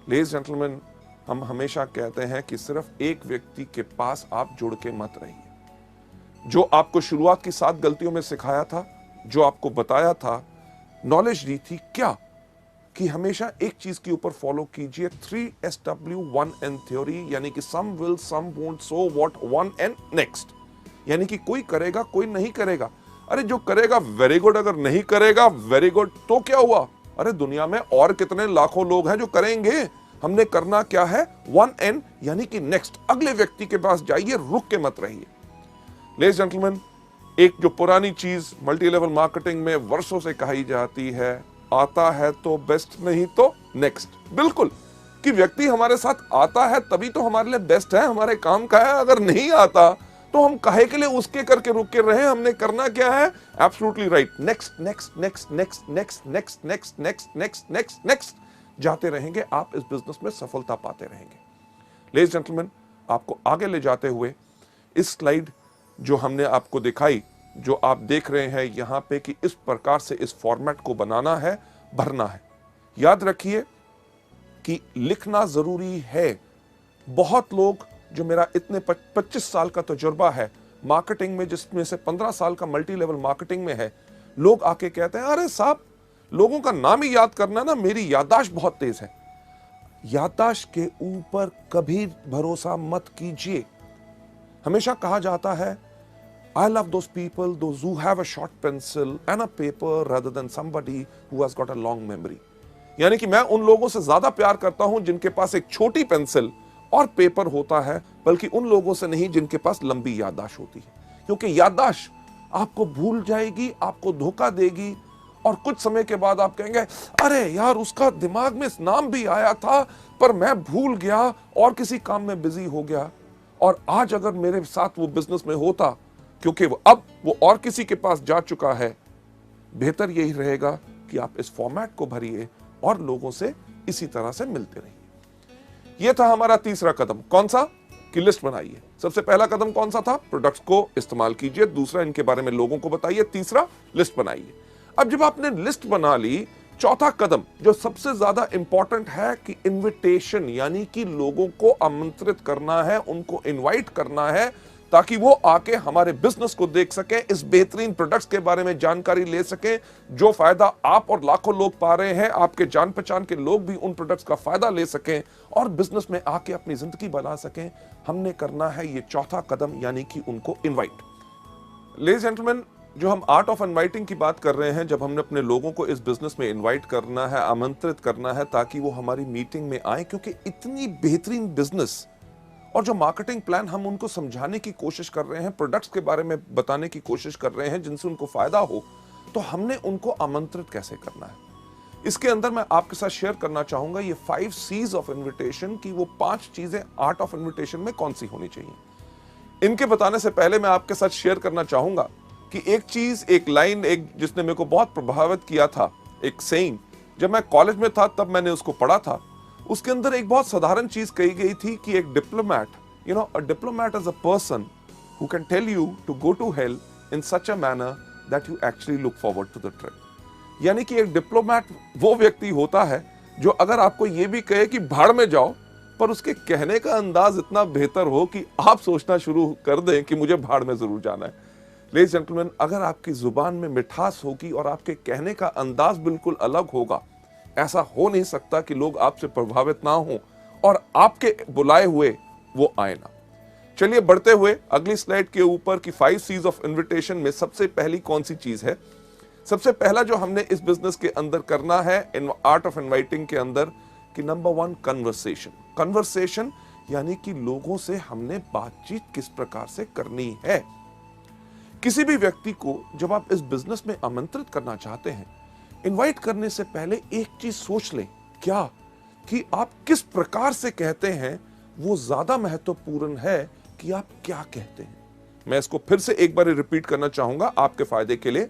Speaker 1: लेडीज जेंटलमैन, हम हमेशा कहते हैं कि सिर्फ एक व्यक्ति के पास आप जुड़ के मत रहिए। जो आपको शुरुआत की 7 गलतियों में सिखाया था, जो आपको बताया था, नॉलेज दी थी, क्या कि हमेशा एक चीज के ऊपर फॉलो कीजिए, 3SW1N थ्योरी, यानी कि some will, some won't, so what, 1N next. यानी कि कोई करेगा, कोई नहीं करेगा। अरे जो करेगा वेरी गुड, अगर नहीं करेगा वेरी गुड, तो क्या हुआ? अरे दुनिया में और कितने लाखों लोग हैं जो करेंगे। हमने करना क्या है? 1N यानी कि नेक्स्ट, अगले व्यक्ति के पास जाइए, रुक के मत रहिए। लेडीज जेंटलमैन, एक जो पुरानी चीज मल्टी लेवल मार्केटिंग में वर्षों से कही जाती है, आता है तो बेस्ट, नहीं तो नेक्स्ट। बिल्कुल, कि व्यक्ति हमारे साथ आता है तभी तो हमारे लिए बेस्ट है, हमारे काम का है। अगर नहीं आता तो हम काहे के लिए उसके करके रुक के रहे? हमने करना क्या है? Absolutely right, next next next next next next next next next next next जाते रहेंगे, आप इस बिजनेस में सफलता पाते रहेंगे। लेडीज जेंटलमैन, आपको आगे ले जाते हुए इस स्लाइड जो हमने आपको दिखाई, जो आप देख रहे हैं यहां पे, कि इस प्रकार से इस फॉर्मेट को बनाना है, भरना है। याद रखिए कि लिखना जरूरी है। बहुत लोग, जो मेरा इतने 25 साल का तजुर्बा है मार्केटिंग में, जिसमें से 15 साल का मल्टी लेवल मार्केटिंग में है, लोग आके कहते हैं अरे साहब लोगों का नाम ही याद करना ना, मेरी याददाश्त बहुत तेज है। याददाश्त के ऊपर कभी भरोसा मत कीजिए। हमेशा कहा जाता है I love those people, those who have a short pencil and a paper rather than somebody who has got a long memory। यानी कि मैं उन लोगों से ज्यादा प्यार करता हूं जिनके पास एक छोटी पेंसिल और पेपर होता है, बल्कि उन लोगों से नहीं जिनके पास लंबी याददाश्त होती है। क्योंकि याददाश्त आपको भूल जाएगी, आपको धोखा देगी, और कुछ समय के बाद आप कहेंगे अरे यार उसका दिमाग में नाम भी आया था पर मैं भूल गया और किसी काम में बिजी हो गया। और आज अगर मेरे साथ वो बिजनेस में होता, क्योंकि अब वो और किसी के पास जा चुका है, बेहतर यही रहेगा कि आप इस फॉर्मेट को भरिए और लोगों से इसी तरह से मिलते रहिए। यह था हमारा तीसरा कदम। कौन सा? कि लिस्ट बनाइए। सबसे पहला कदम कौन सा था? प्रोडक्ट्स को इस्तेमाल कीजिए। दूसरा, इनके बारे में लोगों को बताइए। तीसरा, लिस्ट बनाइए। अब जब आपने लिस्ट बना ली, चौथा कदम जो सबसे ज्यादा इंपॉर्टेंट है कि इनविटेशन, यानी कि लोगों को आमंत्रित करना है, उनको इनवाइट करना है, ताकि वो आके हमारे बिजनेस को देख सके, इस बेहतरीन प्रोडक्ट्स के बारे में जानकारी ले सके, जो फायदा आप और लाखों लोग पा रहे हैं, आपके जान पहचान के लोग भी उन प्रोडक्ट्स का फायदा ले सकें और बिजनेस में आके अपनी जिंदगी बना सकें। हमने करना है ये चौथा कदम, यानी कि उनको इनवाइट। लेडीज जेंटलमैन, जो हम आर्ट ऑफ इनवाइटिंग की बात कर रहे हैं, जब हमने अपने लोगों को इस बिजनेस में इनवाइट करना है, आमंत्रित करना है, ताकि वो हमारी मीटिंग में आए, क्योंकि इतनी बेहतरीन बिजनेस और जो मार्केटिंग प्लान हम उनको समझाने की कोशिश कर रहे हैं, प्रोडक्ट्स के बारे में बताने की कोशिश कर रहे हैं जिनसे उनको फायदा हो, तो हमने उनको आमंत्रित कैसे करना है। इसके अंदर मैं आपके साथ शेयर करना चाहूंगा ये 5 C's ऑफ इन्विटेशन की वो 5 चीजें आर्ट ऑफ इन्विटेशन में कौन सी होनी चाहिए। इनके बताने से पहले मैं आपके साथ शेयर करना चाहूंगा कि एक चीज, एक लाइन, एक जिसने मेरे को बहुत प्रभावित किया था, एक सेइंग, जब मैं कॉलेज में था तब मैंने उसको पढ़ा था। उसके अंदर एक बहुत साधारण चीज कही गई थी कि एक diplomat, a diplomat is a person who can tell you to go to hell in such a manner that you actually look forward to the trip. यानी कि एक डिप्लोमैट वो व्यक्ति होता है जो अगर आपको ये भी कहे कि भाड़ में जाओ, पर उसके कहने का अंदाज इतना बेहतर हो कि आप सोचना शुरू कर दें कि मुझे भाड़ में जरूर जाना है। लेडीज जेंटलमैन, अगर आपकी जुबान में मिठास होगी और आपके कहने का अंदाज बिल्कुल अलग होगा, ऐसा हो नहीं सकता कि लोग आपसे प्रभावित ना हो और आपके बुलाए हुए वो आए ना। चलिए बढ़ते हुए अगली स्लाइड के ऊपर कि 5 C's ऑफ इन्विटेशन में सबसे पहली कौन सी चीज है। सबसे पहला जो हमने इस बिजनेस के अंदर करना है इन आर्ट ऑफ इनवाइटिंग के अंदर कि नंबर 1 कन्वर्सेशन। कन्वर्सेशन यानी कि लोगों से हमने बातचीत किस प्रकार से करनी है। किसी भी व्यक्ति को जब आप इस बिजनेस में आमंत्रित करना चाहते हैं, इनवाइट करने से पहले एक चीज सोच लें, क्या कि आप किस प्रकार से कहते हैं वो ज्यादा महत्वपूर्ण है कि आप क्या कहते हैं। मैं इसको फिर से एक बार रिपीट करना चाहूंगा आपके फायदे के लिए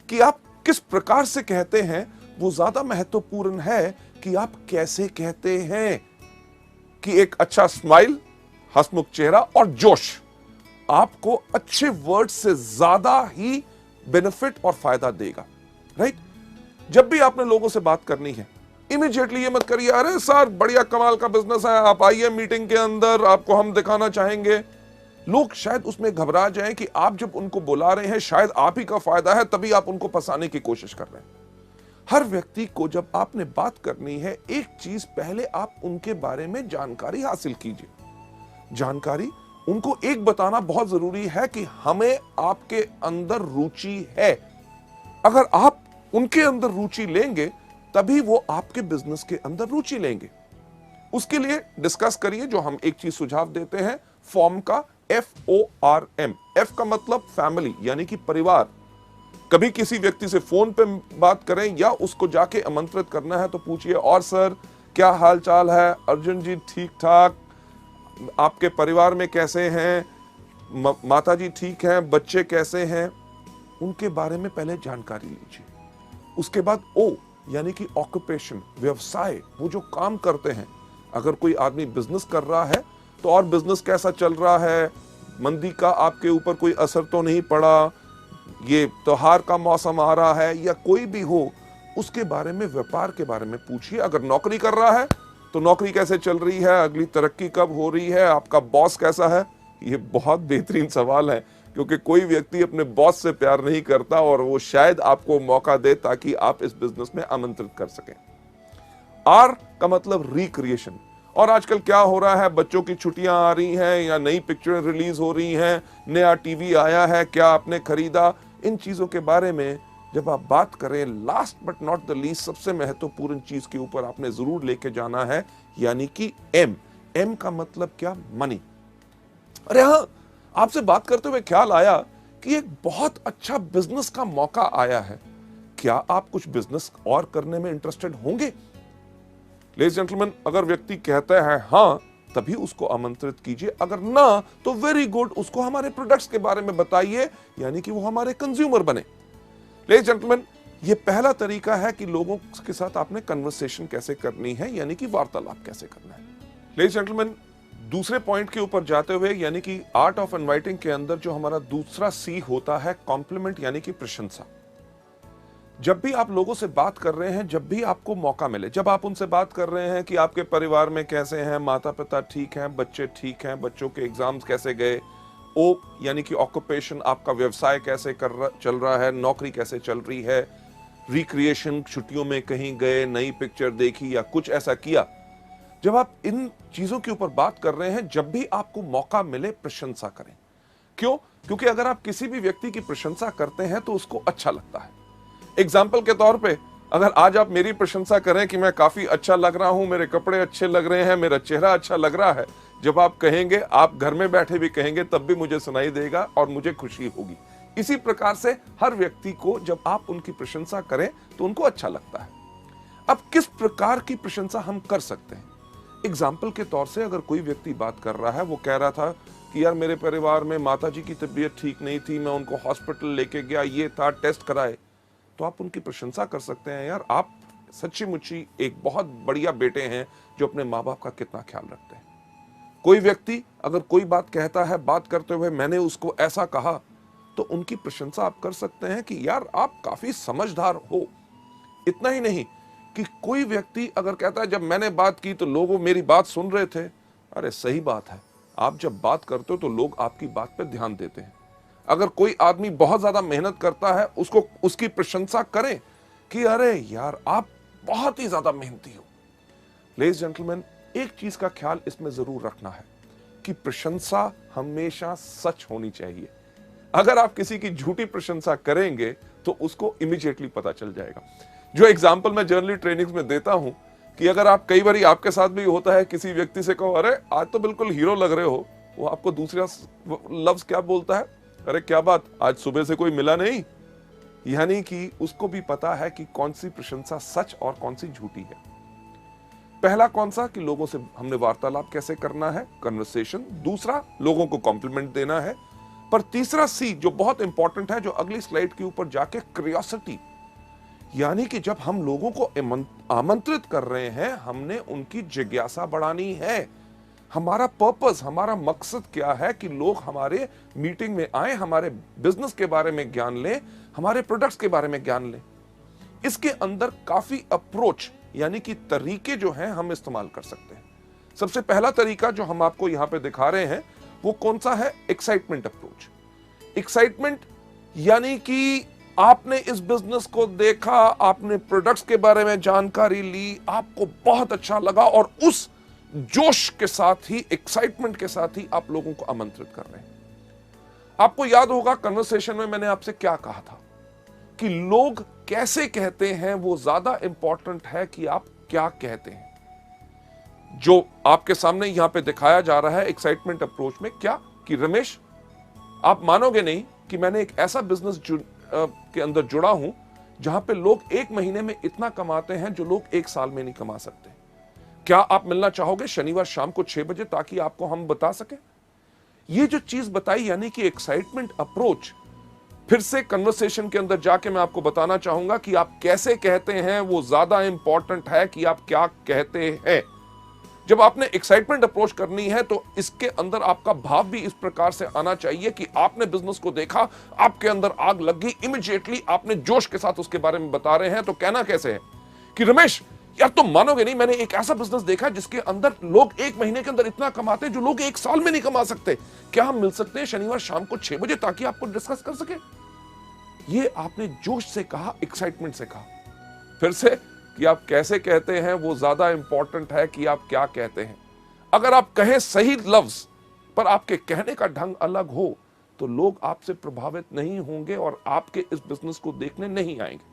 Speaker 1: कि आप किस प्रकार से कहते हैं वो ज्यादा महत्वपूर्ण है कि आप कैसे कहते हैं। कि एक अच्छा स्माइल, हंसमुख चेहरा और जोश आपको अच्छे वर्ड से ज्यादा ही बेनिफिट और फायदा देगा, राइट। जब भी आपने लोगों से बात करनी है, इमीडिएटली ये मत करिए अरे सर बढ़िया कमाल का बिजनेस है, आप आइए मीटिंग के अंदर, आपको हम दिखाना चाहेंगे। लोग शायद उसमें घबरा जाएं कि आप जब उनको बुला रहे हैं शायद आप ही का फायदा है, तभी आप उनको फंसाने की कोशिश कर रहे हैं। हर व्यक्ति को जब आपने बात करनी है, एक चीज पहले आप उनके बारे में जानकारी हासिल कीजिए। जानकारी उनको एक बताना बहुत जरूरी है कि हमें आपके अंदर रुचि है। अगर आप उनके अंदर रुचि लेंगे तभी वो आपके बिजनेस के अंदर रुचि लेंगे। उसके लिए डिस्कस करिए, जो हम एक चीज सुझाव देते हैं फॉर्म का, FORM। F का मतलब फैमिली यानी कि परिवार। कभी किसी व्यक्ति से फोन पे बात करें या उसको जाके आमंत्रित करना है तो पूछिए और सर क्या हाल चाल है, अर्जुन जी ठीक ठाक, आपके परिवार में कैसे हैं, माता जी ठीक हैं, बच्चे कैसे हैं, उनके बारे में पहले जानकारी लीजिए। उसके बाद O यानी कि ऑक्यूपेशन, व्यवसाय, वो जो काम करते हैं। अगर कोई आदमी बिजनेस कर रहा है तो और बिजनेस कैसा चल रहा है, मंदी का आपके ऊपर कोई असर तो नहीं पड़ा, ये त्योहार का मौसम आ रहा है या कोई भी हो, उसके बारे में, व्यापार के बारे में पूछिए। अगर नौकरी कर रहा है तो नौकरी कैसे चल रही है, अगली तरक्की कब हो रही है, आपका बॉस कैसा है। ये बहुत बेहतरीन सवाल है क्योंकि कोई व्यक्ति अपने बॉस से प्यार नहीं करता और वो शायद आपको मौका दे ताकि आप इस बिजनेस में आमंत्रित कर सकें। R का मतलब रिक्रिएशन। और आजकल क्या हो रहा है, बच्चों की छुट्टियां आ रही हैं या नई पिक्चरें रिलीज हो रही हैं, नया टीवी आया है, क्या आपने खरीदा, इन चीजों के बारे में जब आप बात करें, last but not the least सबसे महत्वपूर्ण चीज के ऊपर आपने जरूर लेके जाना है, यानी कि M का मतलब क्या, मनी। अरे हाँ, आपसे बात करते हुए ख्याल आया कि एक बहुत अच्छा बिजनेस का मौका आया है, क्या आप कुछ बिजनेस और करने में इंटरेस्टेड होंगे। लेडीज जेंटलमैन, अगर व्यक्ति कहता है हाँ, तभी उसको आमंत्रित कीजिए, अगर ना तो वेरी गुड, उसको हमारे प्रोडक्ट्स के बारे में बताइए, यानी कि वो हमारे कंज्यूमर बने। लेडीज जेंटलमैन, ये पहला तरीका है कि लोगों के साथ आपने कन्वर्सेशन कैसे करनी है, यानी कि वार्तालाप कैसे करना है। लेडीज जेंटलमैन, दूसरे पॉइंट के ऊपर जाते हुए, यानी कि आर्ट ऑफ इनवाइटिंग के अंदर जो हमारा दूसरा C होता है कॉम्प्लीमेंट, यानी कि प्रशंसा। जब भी आप लोगों से बात कर रहे हैं, जब भी आपको मौका मिले, जब आप उनसे बात कर रहे हैं कि आपके परिवार में कैसे हैं, माता पिता ठीक हैं, बच्चे ठीक हैं, बच्चों के एग्जाम्स कैसे गए, O यानी कि ऑक्यूपेशन, आपका व्यवसाय कैसे चल रहा है, नौकरी कैसे चल रही है, रिक्रिएशन, छुट्टियों में कहीं गए, नई पिक्चर देखी या कुछ ऐसा किया। जब आप इन चीजों के ऊपर बात कर रहे हैं, जब भी आपको मौका मिले प्रशंसा करें। क्यों? क्योंकि अगर आप किसी भी व्यक्ति की प्रशंसा करते हैं तो उसको अच्छा लगता है। एग्जाम्पल के तौर पे, अगर आज आप मेरी प्रशंसा करें कि मैं काफी अच्छा लग रहा हूं, मेरे कपड़े अच्छे लग रहे हैं, मेरा चेहरा अच्छा लग रहा है, जब आप कहेंगे, आप घर में बैठे भी कहेंगे, तब भी मुझे सुनाई देगा और मुझे खुशी होगी। इसी प्रकार से हर व्यक्ति को जब आप उनकी प्रशंसा करें तो उनको अच्छा लगता है। अब किस प्रकार की प्रशंसा हम कर सकते हैं? एग्जाम्पल के तौर से, अगर कोई व्यक्ति बात कर रहा है, वो कह रहा था कि यार मेरे परिवार में माताजी की तबीयत ठीक नहीं थी, मैं उनको हॉस्पिटल लेके गया, ये था, टेस्ट कराए, तो आप उनकी प्रशंसा कर सकते हैं, यार आप सच्ची मुच्ची एक बहुत बढ़िया बेटे हैं जो अपने माँ बाप का कितना ख्याल रखते हैं। कोई व्यक्ति अगर कोई बात कहता है, बात करते हुए मैंने उसको ऐसा कहा, तो उनकी प्रशंसा आप कर सकते हैं कि यार आप काफी समझदार हो। इतना ही नहीं कि कोई व्यक्ति अगर कहता है जब मैंने बात की तो लोग मेरी बात सुन रहे थे, अरे सही बात है, आप जब बात करते हो तो लोग आपकी बात पे ध्यान देते हैं। अगर कोई आदमी बहुत ज्यादा मेहनत करता है, उसको उसकी प्रशंसा करें कि अरे यार आप बहुत ही ज्यादा मेहनती हो। लेडीज जेंटलमैन, एक चीज का ख्याल इसमें जरूर रखना है कि प्रशंसा हमेशा सच होनी चाहिए। अगर आप किसी की झूठी प्रशंसा करेंगे तो उसको इमीडिएटली पता चल जाएगा। जो एग्जाम्पल मैं जनरली ट्रेनिंग्स में देता हूं कि अगर आप कई बार आपके साथ भी होता है, किसी व्यक्ति से कहो अरे आज तो बिल्कुल हीरो लग रहे हो, वो आपको दूसरा लफ्ज क्या बोलता है, अरे क्या बात आज सुबह से कोई मिला नहीं। यानी कि उसको भी पता है कि कौन सी प्रशंसा सच और कौन सी झूठी है। पहला कौन सा कि लोगों से हमने वार्तालाप कैसे करना है, कन्वर्सेशन। दूसरा लोगों को कॉम्प्लीमेंट देना है। पर तीसरा सी जो बहुत इंपॉर्टेंट है, जो अगली स्लाइड के ऊपर जाके, क्यूरियोसिटी। यानी कि जब हम लोगों को आमंत्रित कर रहे हैं, हमने उनकी जिज्ञासा बढ़ानी है। हमारा पर्पस, हमारा मकसद क्या है कि लोग हमारे मीटिंग में आए, हमारे बिजनेस के बारे में ज्ञान लें, हमारे प्रोडक्ट्स के बारे में ज्ञान लें। इसके अंदर काफी अप्रोच यानी कि तरीके जो हैं हम इस्तेमाल कर सकते हैं। सबसे पहला तरीका जो हम आपको यहां पे दिखा रहे हैं वो कौन सा है, एक्साइटमेंट अप्रोच। एक्साइटमेंट यानी कि आपने इस बिजनेस को देखा, आपने प्रोडक्ट्स के बारे में जानकारी ली, आपको बहुत अच्छा लगा और उस जोश के साथ ही, एक्साइटमेंट के साथ ही आप लोगों को आमंत्रित कर रहे हैं। आपको याद होगा कन्वर्सेशन में मैंने आपसे क्या कहा था कि लोग कैसे कहते हैं वो ज्यादा इंपॉर्टेंट है कि आप क्या कहते हैं। जो आपके सामने यहां पे दिखाया जा रहा है एक्साइटमेंट अप्रोच में, क्या कि रमेश आप मानोगे नहीं कि मैंने एक ऐसा बिजनेस के अंदर जुड़ा हूं जहां पे लोग एक महीने में इतना कमाते हैं जो लोग एक साल में नहीं कमा सकते। क्या आप मिलना चाहोगे शनिवार शाम को 6 बजे ताकि आपको हम बता सके। ये जो चीज बताई यानी कि एक्साइटमेंट अप्रोच। फिर से कन्वर्सेशन के अंदर जाके मैं आपको बताना चाहूंगा कि आप कैसे कहते हैं वो ज्यादा इंपॉर्टेंट है कि आप क्या कहते हैं। जब आपने एक्साइटमेंट अप्रोच करनी है तो इसके अंदर आपका भाव भी इस प्रकार से आना चाहिए कि आपने बिजनेस को देखा, आपके अंदर आग लग गई, इमीडिएटली आपने जोश के साथ उसके बारे में बता रहे हैं। तो कहना कैसे है कि रमेश यार तुम मानोगे नहीं, मैंने एक ऐसा बिजनेस देखा जिसके अंदर लोग एक महीने के अंदर इतना कमाते हैं जो लोग एक साल में नहीं कमा सकते। क्या हम मिल सकते हैं शनिवार शाम को 6 बजे ताकि आपको डिस्कस कर सके। ये आपने जोश से कहा, एक्साइटमेंट से कहा। फिर से कि आप कैसे कहते हैं वो ज्यादा इंपॉर्टेंट है कि आप क्या कहते हैं। अगर आप कहें सही लफ्ज पर आपके कहने का ढंग अलग हो तो लोग आपसे प्रभावित नहीं होंगे और आपके इस बिजनेस को देखने नहीं आएंगे।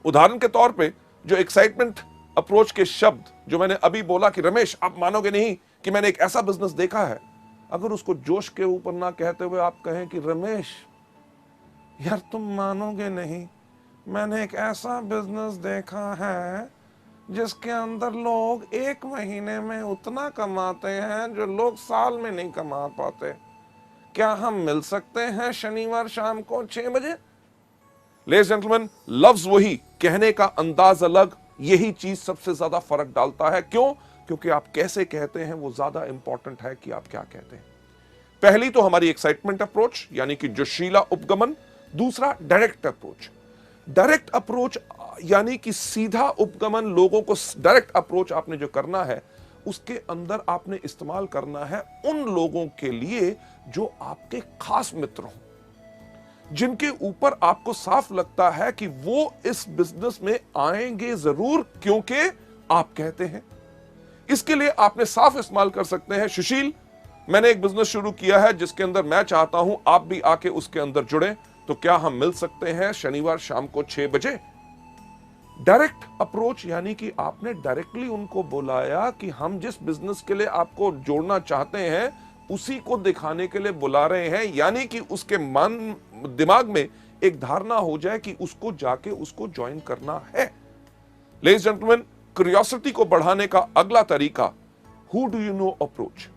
Speaker 1: उदाहरण के तौर पे जो एक्साइटमेंट अप्रोच के शब्द जो मैंने अभी बोला कि रमेश आप मानोगे नहीं कि मैंने एक ऐसा बिजनेस देखा है, अगर उसको जोश के ऊपर ना कहते हुए आप कहें कि रमेश यार तुम मानोगे नहीं, मैंने एक ऐसा बिजनेस देखा है जिसके अंदर लोग एक महीने में उतना कमाते हैं जो लोग साल में नहीं कमा पाते। क्या हम मिल सकते हैं शनिवार शाम को 6 बजे। लेडीज जेंटलमैन, लफ्ज वही, कहने का अंदाज अलग, यही चीज सबसे ज्यादा फर्क डालता है। क्यों? क्योंकि आप कैसे कहते हैं वो ज्यादा इंपॉर्टेंट है कि आप क्या कहते हैं। पहली तो हमारी एक्साइटमेंट अप्रोच यानी कि जोशीला उपगमन। दूसरा डायरेक्ट अप्रोच। डायरेक्ट अप्रोच यानी कि सीधा उपगमन। लोगों को डायरेक्ट अप्रोच आपने जो करना है उसके अंदर आपने इस्तेमाल करना है उन लोगों के लिए जो आपके खास मित्र हों, जिनके ऊपर आपको साफ लगता है कि वो इस बिजनेस में आएंगे जरूर क्योंकि आप कहते हैं। इसके लिए आपने साफ इस्तेमाल कर सकते हैं, सुशील मैंने एक बिजनेस शुरू किया है जिसके अंदर मैं चाहता हूं आप भी आके उसके अंदर जुड़े, तो क्या हम मिल सकते हैं शनिवार शाम को 6 बजे। डायरेक्ट अप्रोच यानी कि आपने डायरेक्टली उनको बुलाया कि हम जिस बिजनेस के लिए आपको जोड़ना चाहते हैं उसी को दिखाने के लिए बुला रहे हैं, यानी कि उसके मन दिमाग में एक धारणा हो जाए कि उसको जाके उसको ज्वाइन करना है। लेडीज जेंटलमैन, क्यूरियोसिटी को बढ़ाने का अगला तरीका who do you know approach,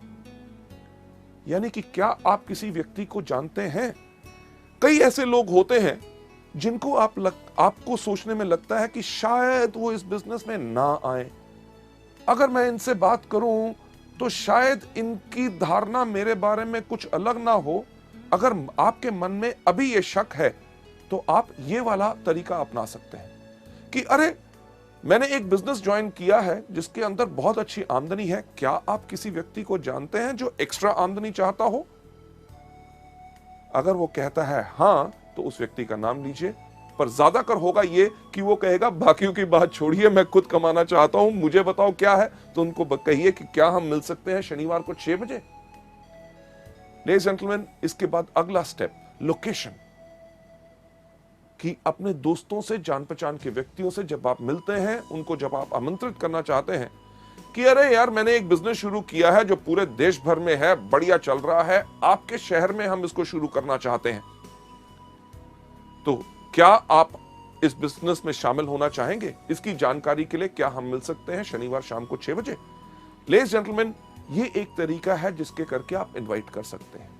Speaker 1: यानी कि क्या आप किसी व्यक्ति को जानते हैं। कई ऐसे लोग होते हैं जिनको आपको सोचने में लगता है कि शायद वो इस बिजनेस में ना आए। अगर मैं इनसे बात करूं तो शायद इनकी धारणा मेरे बारे में कुछ अलग ना हो। अगर आपके मन में अभी ये शक है तो आप ये वाला तरीका अपना सकते हैं कि अरे मैंने एक बिजनेस ज्वाइन किया है जिसके अंदर बहुत अच्छी आमदनी है। क्या आप किसी व्यक्ति को जानते हैं जो एक्स्ट्रा आमदनी चाहता हो? अगर वो कहता है हां, तो उस व्यक्ति का नाम लीजिए। पर ज्यादातर होगा ये कि वो कहेगा बाकियों की बात छोड़िए, मैं खुद कमाना चाहता हूं, मुझे बताओ क्या है। तो उनको कहिए कि क्या हम मिल सकते हैं शनिवार को 6 बजे। लेडीज जेंटलमैन, इसके बाद अगला स्टेप लोकेशन, कि अपने दोस्तों से, जान पहचान के व्यक्तियों से जब आप मिलते हैं, उनको जब आप आमंत्रित करना चाहते हैं कि अरे यार मैंने एक बिजनेस शुरू किया है जो पूरे देश भर में है, बढ़िया चल रहा है, आपके शहर में हम इसको शुरू करना चाहते हैं, तो क्या आप इस बिजनेस में शामिल होना चाहेंगे? इसकी जानकारी के लिए क्या हम मिल सकते हैं शनिवार शाम को 6 बजे? लेडीज जेंटलमैन, ये एक तरीका है जिसके करके आप इनवाइट कर सकते हैं।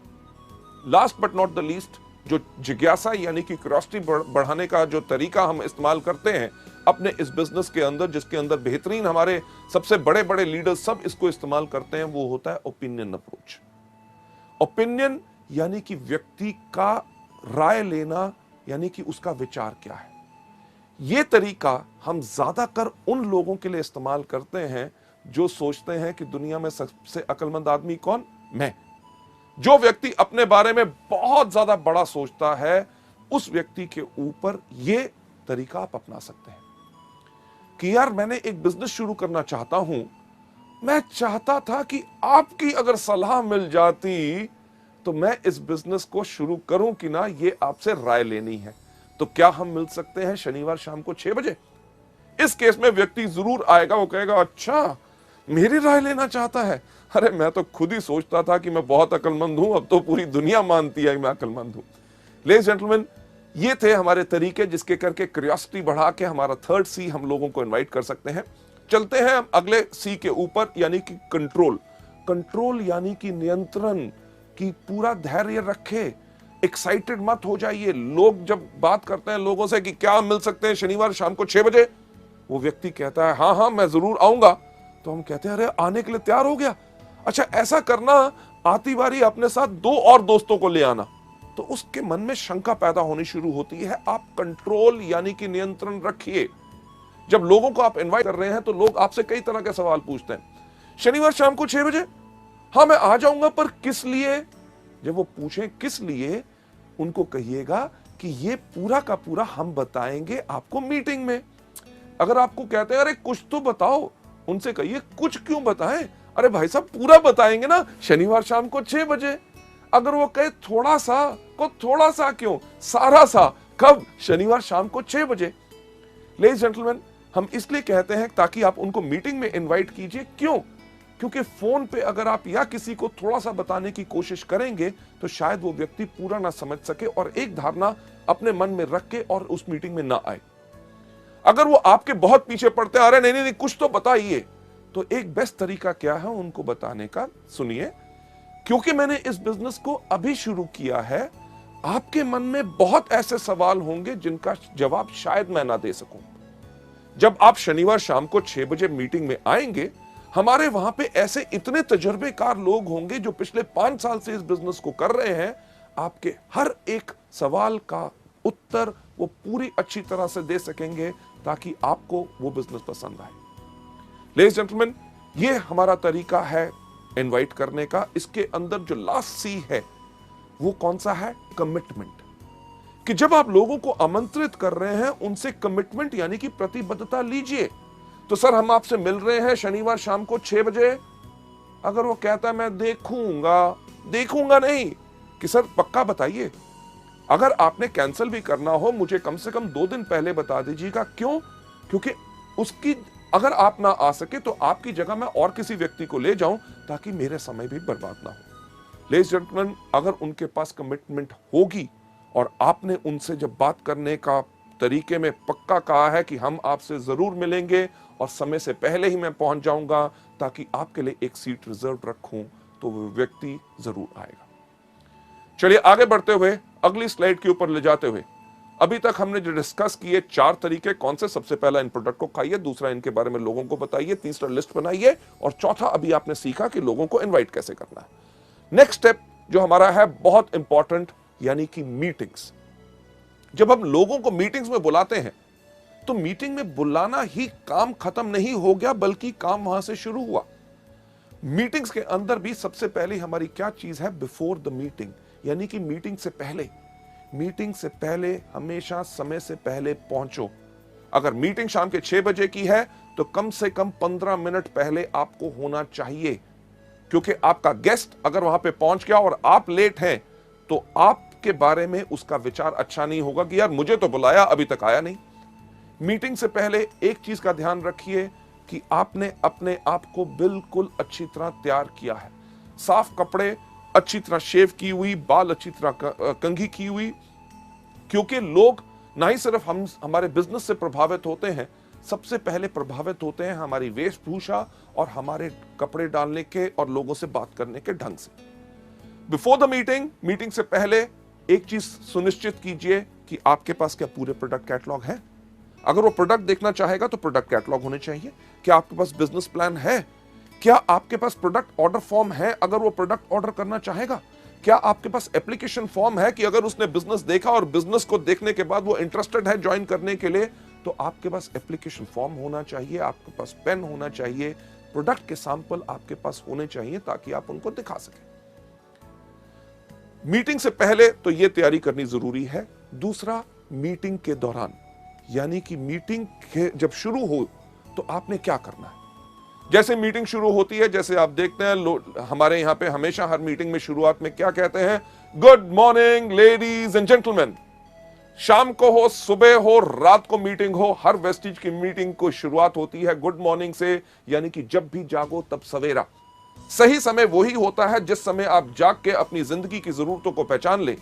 Speaker 1: Last but not the least, जो जिज्ञासा यानी कि क्यूरियोसिटी बढ़ाने का जो तरीका हम इस्तेमाल करते हैं अपने इस बिजनेस के अंदर, जिसके अंदर बेहतरीन हमारे सबसे बड़े बड़े लीडर्स सब इसको इस्तेमाल करते हैं, वो होता है ओपिनियन अप्रोच। ओपिनियन यानी कि व्यक्ति का राय लेना, यानी कि उसका विचार क्या है। यह तरीका हम ज्यादातर उन लोगों के लिए इस्तेमाल करते हैं जो सोचते हैं कि दुनिया में सबसे अक्लमंद आदमी कौन? मैं। जो व्यक्ति अपने बारे में बहुत ज्यादा बड़ा सोचता है, उस व्यक्ति के ऊपर यह तरीका आप अपना सकते हैं कि यार मैंने एक बिजनेस शुरू करना चाहता हूं, मैं चाहता था कि आपकी अगर सलाह मिल जाती तो मैं इस बिजनेस को शुरू करूं कि ना, ये आपसे राय लेनी है। तो क्या हम मिल सकते हैं शनिवार शाम को 6 बजे? इस केस में व्यक्ति जरूर आएगा, वो कहेगा अच्छा मेरी राय लेना चाहता है, अरे मैं तो खुद ही सोचता था कि मैं बहुत अक्लमंद हूं, अब तो पूरी दुनिया मानती है कि मैं अक्लमंद हूं। लेडीज जेंटलमैन, ये थे हमारे तरीके जिसके करके क्यूरियोसिटी बढ़ा के हमारा थर्ड सी हम लोगों को इनवाइट कर सकते हैं। चलते हैं हम अगले सी के ऊपर, यानी कि कंट्रोल। कंट्रोल यानी कि नियंत्रण, की पूरा धैर्य रखे, एक्साइटेड मत हो जाइए। लोग जब बात करते हैं लोगों से कि क्या मिल सकते हैं शनिवार शाम को 6 बजे, वो व्यक्ति कहता है हाँ हाँ मैं जरूर आऊंगा, तो हम कहते हैं अरे आने के लिए तैयार हो गया, अच्छा ऐसा करना, आती बारी अपने साथ 2 और दोस्तों को ले आना। तो उसके मन में शंका पैदा होनी शुरू होती है। आप कंट्रोल यानी कि नियंत्रण रखिए। जब लोगों को आप इनवाइट कर रहे हैं तो लोग आपसे कई तरह के सवाल पूछते हैं, शनिवार शाम को 6 बजे, हाँ मैं आ जाऊंगा, पर किस लिए? जब वो पूछें किस लिए, उनको कहिएगा कि ये पूरा का पूरा हम बताएंगे आपको मीटिंग में। अगर आपको कहते हैं अरे कुछ तो बताओ, उनसे कहिए कुछ क्यों बताएं, अरे भाई साहब पूरा बताएंगे ना शनिवार शाम को 6 बजे। अगर वो कहे थोड़ा सा, को थोड़ा सा क्यों, सारा सा, कब? शनिवार शाम को 6 बजे। लेडीज जेंटलमैन, हम इसलिए कहते हैं ताकि आप उनको मीटिंग में इनवाइट कीजिए। क्यों? क्योंकि फोन पे अगर आप या किसी को थोड़ा सा बताने की कोशिश करेंगे तो शायद वो व्यक्ति पूरा ना समझ सके और एक धारणा अपने मन में रख के और उस मीटिंग में ना आए। अगर वो आपके बहुत पीछे पड़ते हैं, अरे नहीं नहीं कुछ तो बताइए, तो एक बेस्ट तरीका क्या है उनको बताने का? सुनिए, क्योंकि मैंने इस बिजनेस को अभी शुरू किया है, आपके मन में बहुत ऐसे सवाल होंगे जिनका जवाब शायद मैं ना दे सकूं। जब आप शनिवार शाम को 6 बजे मीटिंग में आएंगे, हमारे वहां पे ऐसे इतने तजर्बेकार लोग होंगे जो पिछले 5 साल से इस बिजनेस को कर रहे हैं। आपके हर एक सवाल का उत्तर वो पूरी अच्छी तरह से दे सकेंगे ताकि आपको वो बिजनेस पसंद आए। लेडीज जेंटलमैन, ये हमारा तरीका है इनवाइट करने का। इसके अंदर जो लास्ट सी है वो कौन सा है? कमिटमेंट। कि जब आप लोगों को आमंत्रित कर रहे हैं, उनसे कमिटमेंट यानी कि प्रतिबद्धता लीजिए। तो सर हम आपसे मिल रहे हैं शनिवार शाम को 6 बजे। अगर वो कहता है मैं देखूंगा नहीं, कि सर पक्का बताइए। अगर आपने कैंसिल भी करना हो, मुझे कम से कम 2 दिन पहले बता दीजिएगा। क्यों? क्योंकि उसकी अगर आप ना आ सके तो आपकी जगह मैं और किसी व्यक्ति को ले जाऊं ताकि मेरे समय भी बर्बाद ना हो। लेडीज जेंटलमैन, अगर उनके पास कमिटमेंट होगी और आपने उनसे जब बात करने का तरीके में पक्का कहा है कि हम आपसे जरूर मिलेंगे और समय से पहले ही मैं पहुंच जाऊंगा ताकि आपके लिए एक सीट रिजर्व रखूं, तो वो व्यक्ति जरूर आएगा। चलिए आगे बढ़ते हुए अगली स्लाइड के ऊपर ले जाते हुए, अभी तक हमने जो डिस्कस किए 4 तरीके कौन से? सबसे पहला इन प्रोडक्ट को खाइए, दूसरा इनके बारे में लोगों को बताइए, तीसरा लिस्ट बनाइए, और चौथा अभी आपने सीखा कि लोगों को इनवाइट कैसे करना है। नेक्स्ट स्टेप जो हमारा है बहुत इंपॉर्टेंट, यानी कि मीटिंग्स। जब हम लोगों को मीटिंग्स में बुलाते हैं, तो मीटिंग में बुलाना ही काम खत्म नहीं हो गया, बल्कि काम वहां से शुरू हुआ। मीटिंग्स के अंदर भी सबसे पहले हमारी क्या चीज है? बिफोर द मीटिंग, यानी कि मीटिंग से पहले। मीटिंग से पहले हमेशा समय से पहले पहुंचो। अगर मीटिंग शाम के 6 बजे की है तो कम से कम 15 मिनट पहले आपको होना चाहिए, क्योंकि आपका गेस्ट अगर वहां पे पहुंच गया और आप लेट हैं तो आपके बारे में उसका विचार अच्छा नहीं होगा कि यार मुझे तो बुलाया, अभी तक आया नहीं। मीटिंग से पहले एक चीज का ध्यान रखिए कि आपने अपने आप को बिल्कुल अच्छी तरह तैयार किया है। साफ कपड़े, अच्छी तरह शेव की हुई, बाल अच्छी तरह कंघी की हुई, क्योंकि लोग ना ही सिर्फ हमारे बिजनेस से प्रभावित होते हैं, सबसे पहले प्रभावित होते हैं हमारी वेशभूषा और हमारे कपड़े डालने के और लोगों से बात करने के ढंग से। बिफोर द मीटिंग, मीटिंग से पहले एक चीज सुनिश्चित कीजिए कि आपके पास क्या पूरे प्रोडक्ट कैटलॉग है। अगर वो प्रोडक्ट देखना चाहेगा तो प्रोडक्ट कैटलॉग होने चाहिए। क्या आपके पास बिजनेस प्लान है? क्या आपके पास प्रोडक्ट ऑर्डर फॉर्म है अगर वो प्रोडक्ट ऑर्डर करना चाहेगा? क्या आपके पास एप्लीकेशन फॉर्म है कि अगर उसने बिजनेस देखा और बिजनेस को देखने के बाद वो इंटरेस्टेड है ज्वाइन करने के लिए, तो आपके पास एप्लीकेशन फॉर्म होना चाहिए, आपके पास पेन होना चाहिए, प्रोडक्ट के सैंपल आपके पास होने चाहिए ताकि आप उनको दिखा सकें। मीटिंग से पहले तो यह तैयारी करनी जरूरी है। दूसरा, मीटिंग के दौरान, यानी कि मीटिंग जब शुरू हो तो आपने क्या करना है। जैसे मीटिंग शुरू होती है, जैसे आप देखते हैं हमारे यहां पे हमेशा हर मीटिंग में शुरुआत में क्या कहते हैं? Good morning ladies and gentleman. शाम को हो, सुबह हो, रात को मीटिंग हो, हर वेस्टिज की मीटिंग को शुरुआत होती है गुड मॉर्निंग से, यानी कि जब भी जागो तब सवेरा। सही समय वही होता है जिस समय आप जाग के अपनी जिंदगी की जरूरतों को पहचान ले।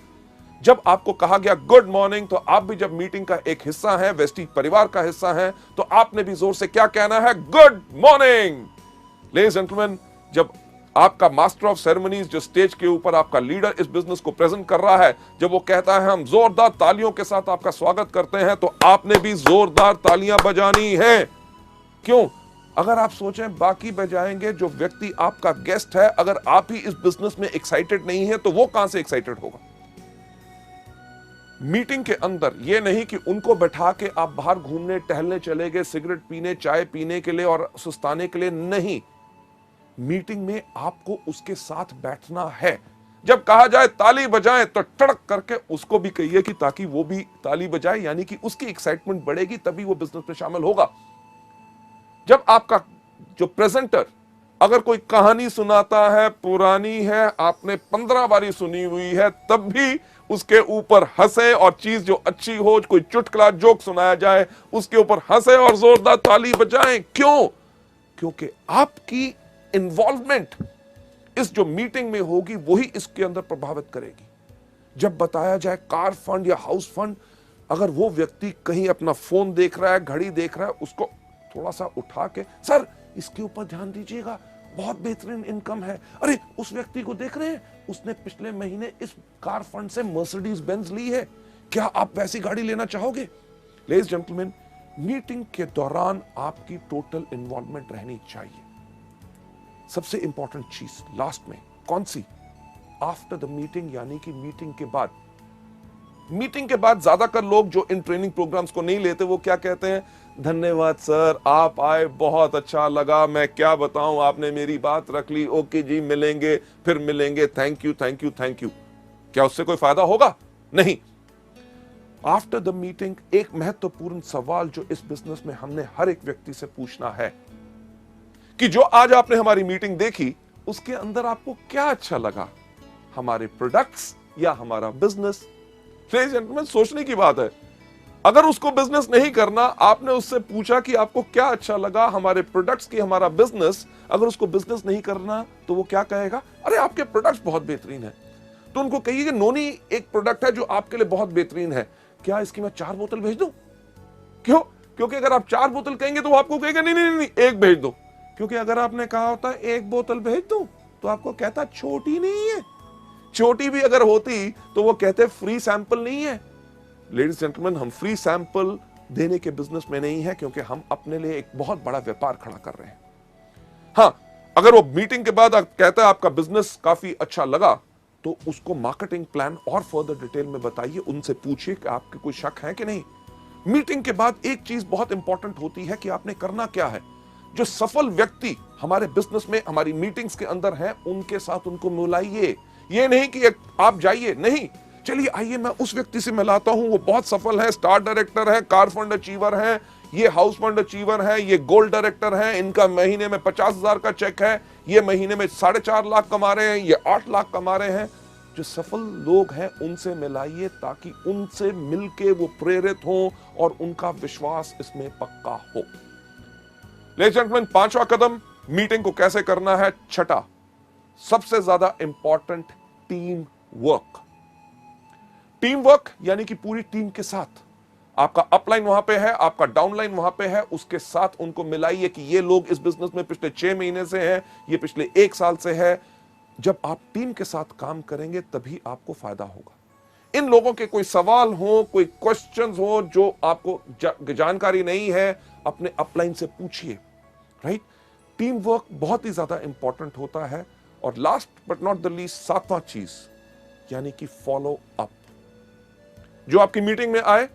Speaker 1: जब आपको कहा गया गुड मॉर्निंग, तो आप भी जब मीटिंग का एक हिस्सा है, वेस्टिज परिवार का हिस्सा है, तो आपने भी जोर से क्या कहना है? Good morning. Ladies and gentleman, जब आपका मास्टर ऑफ सेरेमनीज, जो स्टेज के ऊपर आपका लीडर इस बिजनेस को प्रेजेंट कर रहा है, जब वो कहता है हम जोरदार तालियों के साथ आपका स्वागत करते हैं, तो आपने भी जोरदार तालियां बजानी है। क्यों? अगर आप सोचें बाकी बजाएंगे, जो व्यक्ति आपका गेस्ट है, अगर आप ही इस बिजनेस में एक्साइटेड नहीं है तो वो कहां से एक्साइटेड होगा? मीटिंग के अंदर यह नहीं कि उनको बैठा के आप बाहर घूमने टहलने चले गए, सिगरेट पीने, चाय पीने के लिए और सुस्ताने के लिए नहीं। मीटिंग में आपको उसके साथ बैठना है। जब कहा जाए ताली बजाएं तो टड़क करके उसको भी कहिए कि ताकि वो भी ताली बजाए, यानी कि उसकी एक्साइटमेंट बढ़ेगी, तभी वो बिजनेस में शामिल होगा। जब आपका जो प्रेजेंटर अगर कोई कहानी सुनाता है, पुरानी है, आपने 15 बारी सुनी हुई है, तब भी उसके ऊपर हंसे, और चीज जो अच्छी हो, कोई चुटकुला जोक सुनाया जाए, उसके ऊपर हंसे और जोरदार ताली बजाएं। क्यों? क्योंकि आपकी इन्वॉल्वमेंट इस जो मीटिंग में होगी वही इसके अंदर प्रभावित करेगी। जब बताया जाए कार फंड या हाउस फंड, अगर वो व्यक्ति कहीं अपना फोन देख रहा है, घड़ी देख रहा है, उसको थोड़ा सा उठा के, सर इसके ऊपर ध्यान दीजिएगा, बहुत बेहतरीन इनकम है। अरे उस व्यक्ति को देख रहे हैं, उसने पिछले महीने इस कार फंड से मर्सिडीज बेंज ली है, क्या आप वैसी गाड़ी लेना चाहोगे? लेडीज जेंटलमैन, मीटिंग के दौरान आपकी टोटल इन्वॉल्वमेंट रहनी चाहिए। सबसे इंपॉर्टेंट चीज लास्ट में कौन सी? आफ्टर द मीटिंग, यानी कि मीटिंग के बाद। मीटिंग के बाद ज्यादातर लोग जो इन ट्रेनिंग प्रोग्राम्स को नहीं लेते, वो क्या कहते हैं? धन्यवाद सर, आप आए, बहुत अच्छा लगा, मैं क्या बताऊं, आपने मेरी बात रख ली, ओके जी, मिलेंगे, फिर मिलेंगे, thank you thank you thank you. क्या उससे कोई फायदा होगा? नहीं। आफ्टर द मीटिंग एक महत्वपूर्ण सवाल जो इस बिजनेस में हमने हर एक व्यक्ति से पूछना है कि जो आज आपने हमारी मीटिंग देखी, उसके अंदर आपको क्या अच्छा लगा, हमारे प्रोडक्ट्स या हमारा बिजनेस? लेडीज एंड जेंटलमैन, सोचने की बात है। अगर उसको बिजनेस नहीं करना, आपने उससे पूछा कि आपको क्या अच्छा लगा, हमारे प्रोडक्ट्स की, हमारा बिजनेस, अगर उसको बिजनेस नहीं करना तो वो क्या कहेगा? अरे आपके प्रोडक्ट्स बहुत बेहतरीन है। तो उनको कहिए कि नोनी एक प्रोडक्ट है जो आपके लिए बहुत बेहतरीन है, क्या इसकी मैं 4 बोतल भेज दूं? क्यों? क्योंकि अगर आप 4 बोतल कहेंगे तो वो आपको कहेगा नहीं नहीं नहीं, 1 भेज दो। क्योंकि अगर आपने कहा होता 1 बोतल भेज दो, तो आपको कहता छोटी नहीं है। छोटी भी अगर होती तो वो कहते फ्री सैंपल नहीं है। लेडीज जेंटलमैन, हम फ्री सैंपल देने के बिजनेस में नहीं है, क्योंकि हम अपने लिए एक बहुत बड़ा व्यापार खड़ा कर रहे हैं। हां, अगर वो मीटिंग के बाद कहता है आपका बिजनेस काफी अच्छा लगा, तो उसको मार्केटिंग प्लान और फर्दर डिटेल में बताइए, उनसे पूछिए कि आपके कोई शक है कि नहीं। मीटिंग के बाद एक चीज बहुत इंपॉर्टेंट होती है कि आपने करना क्या है। जो सफल व्यक्ति हमारे बिजनेस में हमारी मीटिंग्स के अंदर हैं, उनके साथ उनको मिलाइए। ये नहीं कि आप जाइए, नहीं, चलिए आइए मैं उस व्यक्ति से मिलाता हूं, वो बहुत सफल है, स्टार डायरेक्टर है, कार फंड अचीवर है, ये हाउस फंड अचीवर है, ये गोल्ड डायरेक्टर है, इनका महीने में 50,000 का चेक है, ये महीने में 4.5 लाख कमा रहे हैं, ये 8 लाख कमा रहे हैं। जो सफल लोग हैं उनसे मिलाइए, ताकि उनसे मिलके वो प्रेरित हो और उनका विश्वास इसमें पक्का हो। लेडीज एंड जेंटलमैन, 5वां कदम मीटिंग को कैसे करना है। छठा, सबसे ज्यादा important, team work. Team work यानी कि पूरी टीम के साथ, आपका अपलाइन वहां पे है, आपका डाउनलाइन वहां पे है, उसके साथ उनको मिलाइए कि ये लोग इस बिजनेस में पिछले 6 महीने से हैं, ये पिछले 1 साल से है। जब आप टीम के साथ काम करेंगे तभी आपको फायदा होगा। इन लोगों के कोई सवाल हो, कोई क्वेश्चंस हो जो आपको जानकारी नहीं है, अपने अपलाइन से पूछिए, राइट। टीम वर्क बहुत ही ज्यादा इंपॉर्टेंट होता है। और last but not the least, 7वां चीज यानी कि फॉलो अप। जो आपकी मीटिंग में आए,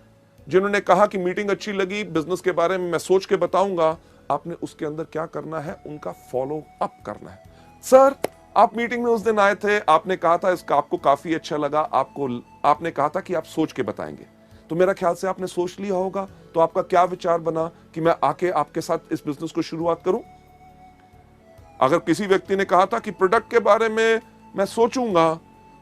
Speaker 1: जिन्होंने कहा कि मीटिंग अच्छी लगी, बिजनेस के बारे में मैं सोच के बताऊंगा, आपने उसके अंदर क्या करना है, उनका फॉलो अप करना है। सर, आप मीटिंग में उस दिन आए थे, आपने कहा था इसका आपको काफी अच्छा लगा, आपने कहा था कि आप सोच के बताएंगे, तो मेरा ख्याल से आपने सोच लिया होगा। तो आपका क्या विचार बना कि मैं आके आपके साथ इस बिजनेस को शुरुआत करूं? अगर किसी व्यक्ति ने कहा था कि प्रोडक्ट के बारे में मैं सोचूंगा,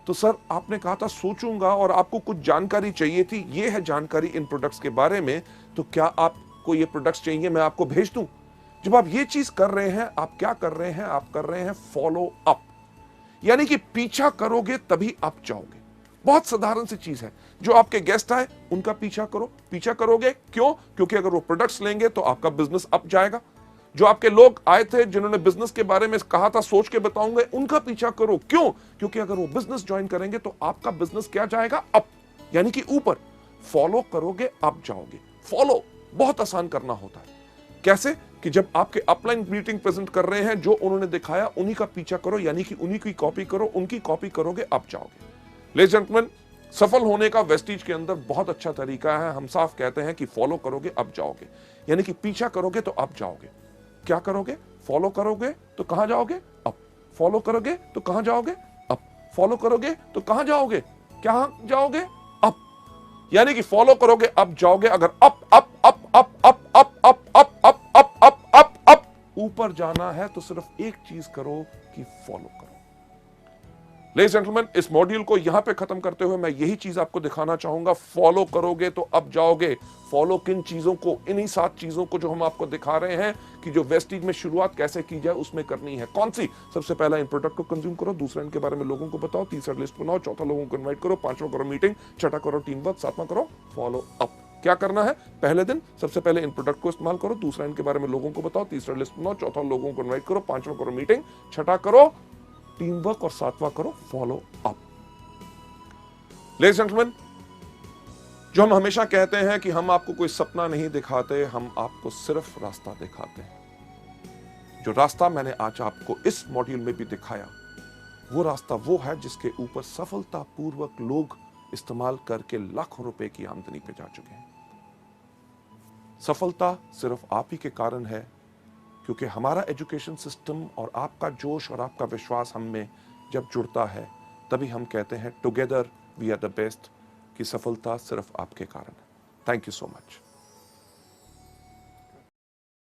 Speaker 1: तो सर आपने कहा था सोचूंगा और आपको कुछ जानकारी चाहिए थी, ये है जानकारी इन प्रोडक्ट्स के बारे में, तो क्या आपको ये प्रोडक्ट्स चाहिए, मैं आपको भेज दूं? जब आप ये चीज कर रहे हैं, आप क्या कर रहे हैं, आप कर रहे हैं फॉलो अप, यानी कि पीछा करोगे तभी आप जाओगे। बहुत साधारण सी चीज है। जो आपके गेस्ट आए उनका पीछा करो। पीछा करोगे क्यों? क्योंकि अगर वो प्रोडक्ट्स लेंगे तो आपका बिजनेस अप जाएगा। जो आपके लोग आए थे जिन्होंने बिजनेस के बारे में कहा था सोच के बताऊंगा, उनका पीछा करो। क्यों? क्योंकि अगर वो बिजनेस ज्वाइन करेंगे तो आपका बिजनेस क्या जाएगा? अप, यानी कि ऊपर। फॉलो करोगे अप जाओगे। फॉलो बहुत आसान करना होता है। कैसे? कि जब आपके अपलाइन मीटिंग प्रेजेंट कर रहे हैं, जो उन्होंने दिखाया उन्हीं का पीछा करो, यानी कि उन्हीं की कॉपी करो, उनकी कॉपी करोगे अप जाओगे। लेडीज एंड जेंटलमैन, सफल होने का वेस्टीज के अंदर बहुत अच्छा तरीका है। हम साफ कहते हैं कि फॉलो करोगे अप जाओगे, यानी कि पीछा करोगे तो अप जाओगे। क्या करोगे? फॉलो करोगे तो कहां जाओगे? अप। फॉलो करोगे तो कहां जाओगे? अप। फॉलो करोगे तो कहां जाओगे? क्या जाओगे? अप। यानी कि फॉलो करोगे अप जाओगे। अगर up up up up up up up up up up up up up ऊपर जाना है तो सिर्फ एक चीज करो कि फॉलो करो। लेडीज एंड जेंटलमैन, इस मॉड्यूल को यहां पे खत्म करते हुए मैं यही चीज आपको दिखाना चाहूंगा। फॉलो करोगे तो अब जाओगे। फॉलो किन चीजों को? इन्हीं 7 चीजों को जो हम आपको दिखा रहे हैं कि जो वेस्टीज में शुरुआत कैसे की जाए, उसमें करनी है। कौन सी? सबसे पहला, इन प्रोडक्ट को कंज्यूम करो। दूसरा, इनके बारे में लोगों को बताओ। तीसरा, लिस्ट बनाओ। चौथा, लोगों को इन्वाइट करो। 5वां, करो मीटिंग। छठा, करो टीम वर्क। 7वां, करो फॉलो अप। क्या करना है? पहले दिन सबसे पहले इन प्रोडक्ट को इस्तेमाल करो। दूसरा, इनके बारे में लोगों को बताओ। तीसरा, लिस्ट बनाओ। चौथा, लोगों को इन्वाइट करो। 5वां, करो मीटिंग। छठा, करो टीम वर्क। और 7वां, करो follow up. Ladies and gentleman, जो हम हमेशा कहते हैं कि हम आपको कोई सपना नहीं दिखाते, हम आपको सिर्फ रास्ता दिखाते हैं। जो रास्ता मैंने आज आपको इस मॉड्यूल में भी दिखाया, वो रास्ता वो है जिसके ऊपर सफलतापूर्वक लोग इस्तेमाल करके लाखों रुपए की आमदनी पे जा चुके हैं। सफलता सिर्फ आप ही के कारण है, क्योंकि हमारा एजुकेशन सिस्टम और आपका जोश और आपका विश्वास हम में जब जुड़ता है, तभी हम कहते हैं together we are the best, कि सफलता सिर्फ आपके कारण है। Thank you so much.